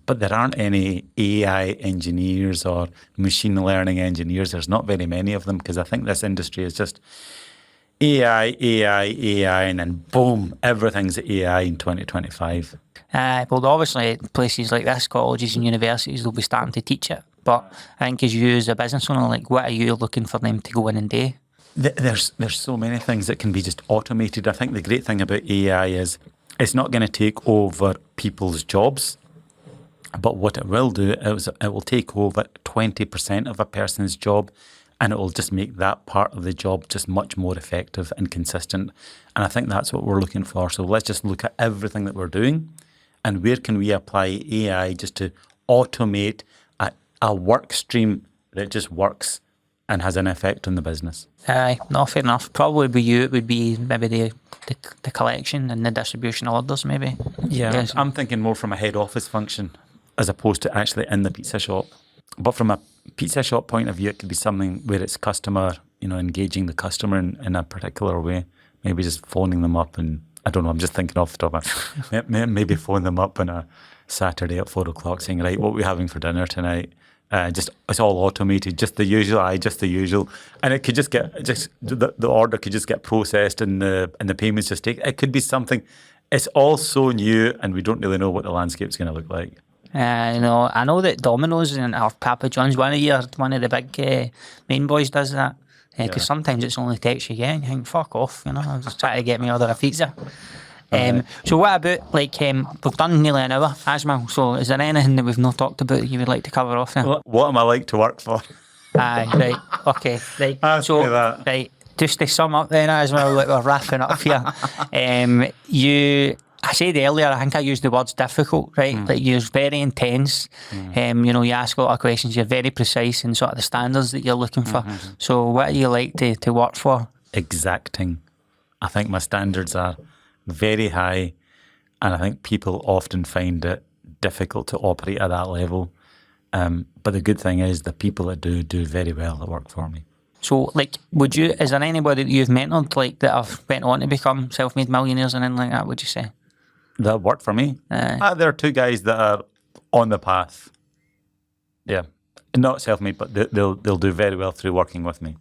But there aren't any AI engineers or machine learning engineers. There's not very many of them, because I think this industry is just AI, and then boom, everything's AI in 2025. Well, obviously, places like this, colleges and universities, will be starting to teach it. But I think as you as a business owner, like, what are you looking for them to go in and do? There's so many things that can be just automated. I think the great thing about AI is it's not going to take over people's jobs. But what it will do is it will take over 20% of a person's job, and it will just make that part of the job just much more effective and consistent. And I think that's what we're looking for. So let's just look at everything that we're doing and where can we apply AI just to automate a work stream that just works and has an effect on the business. Aye, no, fair enough. Probably with you, it would be maybe the collection and the distribution orders, maybe. Yeah, yes. I'm thinking more from a head office function, as opposed to actually in the pizza shop. But from a pizza shop point of view, it could be something where it's customer, engaging the customer in a particular way. Maybe just phoning them up, and I don't know, I'm just thinking off the top of it. Maybe phone them up on a Saturday at 4 o'clock saying, right, what are we having for dinner tonight? It's all automated, just the usual. And it could just get, the order could just get processed and the payments just take, it could be something, it's all so new and we don't really know what the landscape's going to look like. I know that Domino's and or Papa John's, one of the big main boys does that. Because sometimes it's only text you get and you think, fuck off, I'm just trying to get me order a pizza. So what about, we've done nearly an hour, Ajmal, so is there anything that we've not talked about that you would like to cover off now? What am I like to work for? Aye, right, okay. Right. So, right, just to sum up then, Ajmal, we're wrapping up here. I said earlier, I think I used the words difficult, right? Like, you're very intense. You ask a lot of questions. You're very precise in sort of the standards that you're looking for. So what do you like to work for? Exacting. I think my standards are very high. And I think people often find it difficult to operate at that level. But the good thing is the people that do very well that work for me. So, like, is there anybody that you've mentored, like, that have went on to become self-made millionaires and anything like that, would you say? That work for me? There are two guys that are on the path. Yeah. Not self-made, but they'll do very well through working with me.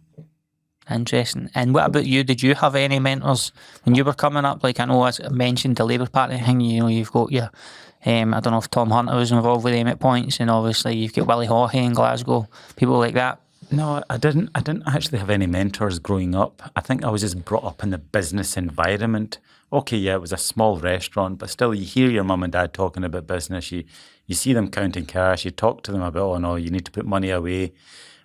Interesting. And what about you? Did you have any mentors when you were coming up? Like, I know, as I mentioned, the Labour Party thing, you've got your, I don't know if Tom Hunter was involved with them at points, and obviously you've got Willie Hawkey in Glasgow, people like that. No, I didn't actually have any mentors growing up. I think I was just brought up in the business environment. Okay, yeah, it was a small restaurant, but still you hear your mum and dad talking about business. You see them counting cash. You talk to them about, oh no, you need to put money away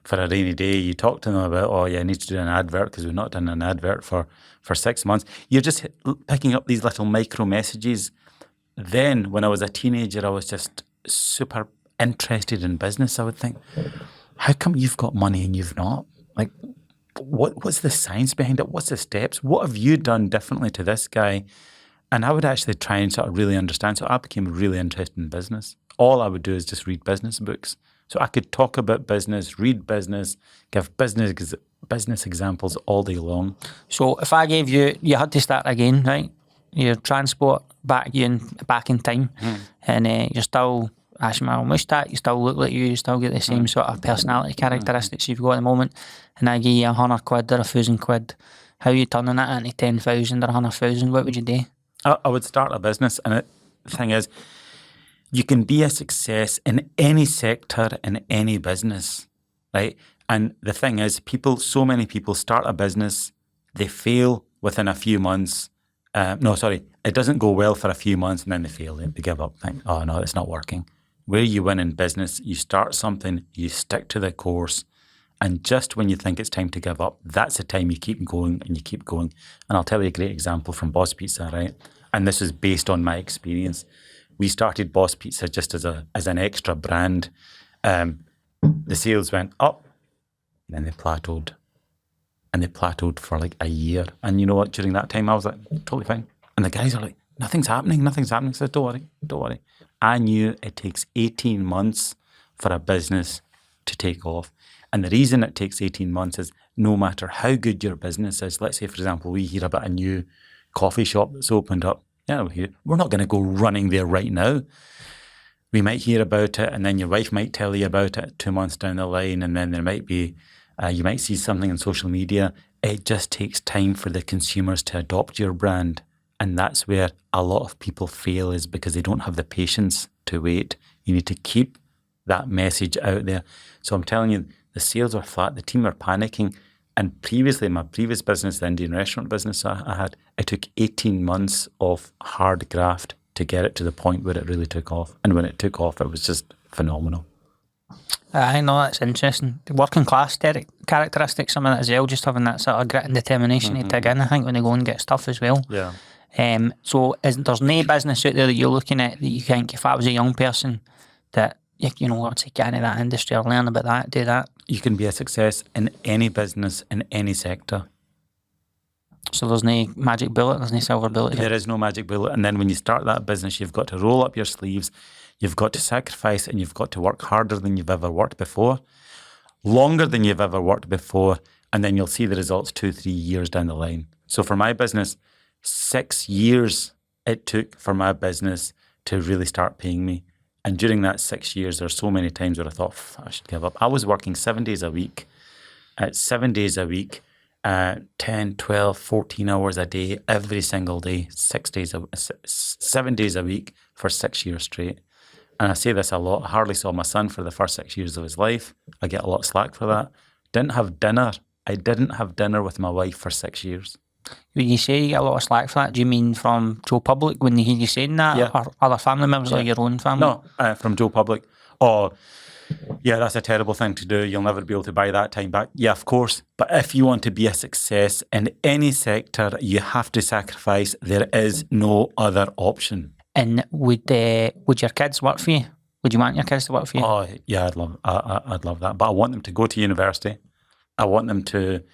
for a rainy day. You talk to them about, oh yeah, I need to do an advert because we've not done an advert for 6 months. You're just picking up these little micro messages. Then when I was a teenager, I was just super interested in business. I would think, how come you've got money and you've not? Like, what's the science behind it? What's the steps? What have you done differently to this guy? And I would actually try and sort of really understand. So I became really interested in business. All I would do is just read business books. So I could talk about business, read business, give business examples all day long. So if I gave you had to start again, right? Your transport back in time, and you're still Ajmal Mushtaq, you still look like you still get the same sort of personality characteristics you've got at the moment, and I give you £100 or £1,000, how are you turning that into 10,000 or 100,000? What would you do? I would start a business, and the thing is, you can be a success in any sector, in any business, right? And the thing is, so many people start a business, they fail within a few months. It doesn't go well for a few months, and then they fail, they give up, think, oh no, it's not working. Where you win in business, you start something, you stick to the course, and just when you think it's time to give up, that's the time you keep going and you keep going. And I'll tell you a great example from Boss Pizza, right? And this is based on my experience. We started Boss Pizza just as an extra brand. The sales went up, then they plateaued. And they plateaued for like a year. And you know what? During that time, I was like, totally fine. And the guys are like, nothing's happening. I said, don't worry. I knew it takes 18 months for a business to take off. And the reason it takes 18 months is no matter how good your business is, let's say, for example, we hear about a new coffee shop that's opened up. Yeah, we're not going to go running there right now. We might hear about it, and then your wife might tell you about it 2 months down the line, and then there might be, you might see something on social media. It just takes time for the consumers to adopt your brand. And that's where a lot of people fail, is because they don't have the patience to wait. You need to keep that message out there. So I'm telling you, the sales are flat, the team are panicking. And previously, my previous business, the Indian restaurant business I had, it took 18 months of hard graft to get it to the point where it really took off. And when it took off, it was just phenomenal. I know, that's interesting. The working class characteristics, some of that as well, just having that sort of grit and determination to dig in, I think, when they go and get stuff as well. Yeah. So there's no business out there that you're looking at that you think, if I was a young person, that, you know, I'd say get into that industry or learn about that, do that? You can be a success in any business, in any sector. So there's no magic bullet, there's no silver bullet? There is no magic bullet. And then when you start that business, you've got to roll up your sleeves, you've got to sacrifice, and you've got to work harder than you've ever worked before, longer than you've ever worked before, and then you'll see the results 2-3 years down the line. So for my business, 6 years it took for my business to really start paying me. And during that 6 years, there's so many times where I thought, I should give up. I was working 7 days a week, 7 10, 12, 14 hours a day, every single day, 7 days a week for 6 years straight. And I say this a lot. I hardly saw my son for the first 6 years of his life. I get a lot of slack for that. Didn't have dinner. I didn't have dinner with my wife for 6 years. When you say you get a lot of slack for that, do you mean from Joe Public when they hear you saying that? Yeah. Or other family members or your own family? No, from Joe Public. Oh, yeah, that's a terrible thing to do. You'll never be able to buy that time back. Yeah, of course. But if you want to be a success in any sector, you have to sacrifice. There is no other option. And would your kids work for you? Would you want your kids to work for you? Oh, yeah, I'd love that. But I want them to go to university. I want them to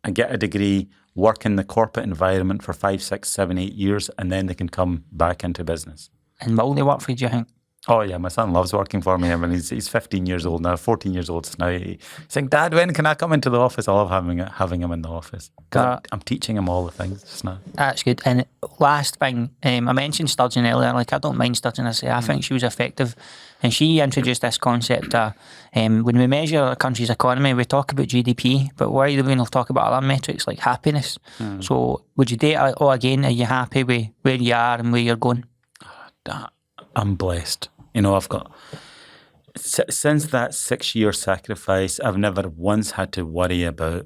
and get a degree, work in the corporate environment for 5, 6, 7, 8 years, and then they can come back into business. And will they work for you, do you think? Oh yeah, my son loves working for me. I mean, he's 15 years old now, 14 years old now. He's saying, "Dad, when can I come into the office?" I love having him in the office. I'm teaching him all the things just now. That's good. And last thing, I mentioned Sturgeon earlier. Like, I don't mind Sturgeon. I think she was effective, and she introduced this concept that when we measure a country's economy, we talk about GDP, but why do we not talk about other metrics like happiness? So, would you date? Or again, are you happy with where you are and where you're going? I'm blessed. You know, I've got, since that 6-year sacrifice, I've never once had to worry about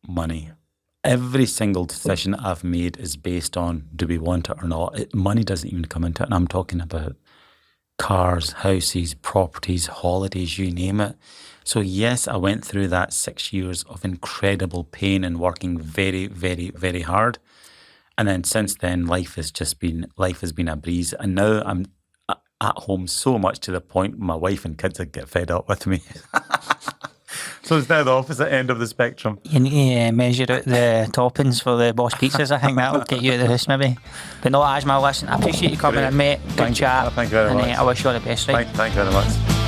money. Every single decision I've made is based on, do we want it or not? Money doesn't even come into it. And I'm talking about cars, houses, properties, holidays, you name it. So yes, I went through that 6 years of incredible pain and working very, very, very hard. And then since then, life has been a breeze. And now I'm at home so much to the point my wife and kids would get fed up with me. So it's now the opposite end of the spectrum. You need to measure out the toppings for the Boss pizzas. I think that'll get you out of the house maybe. But no, Ajmal, listen, I appreciate you coming in, mate. Good chat. Thank you very much. And I wish you all the best, right? Thank you very much.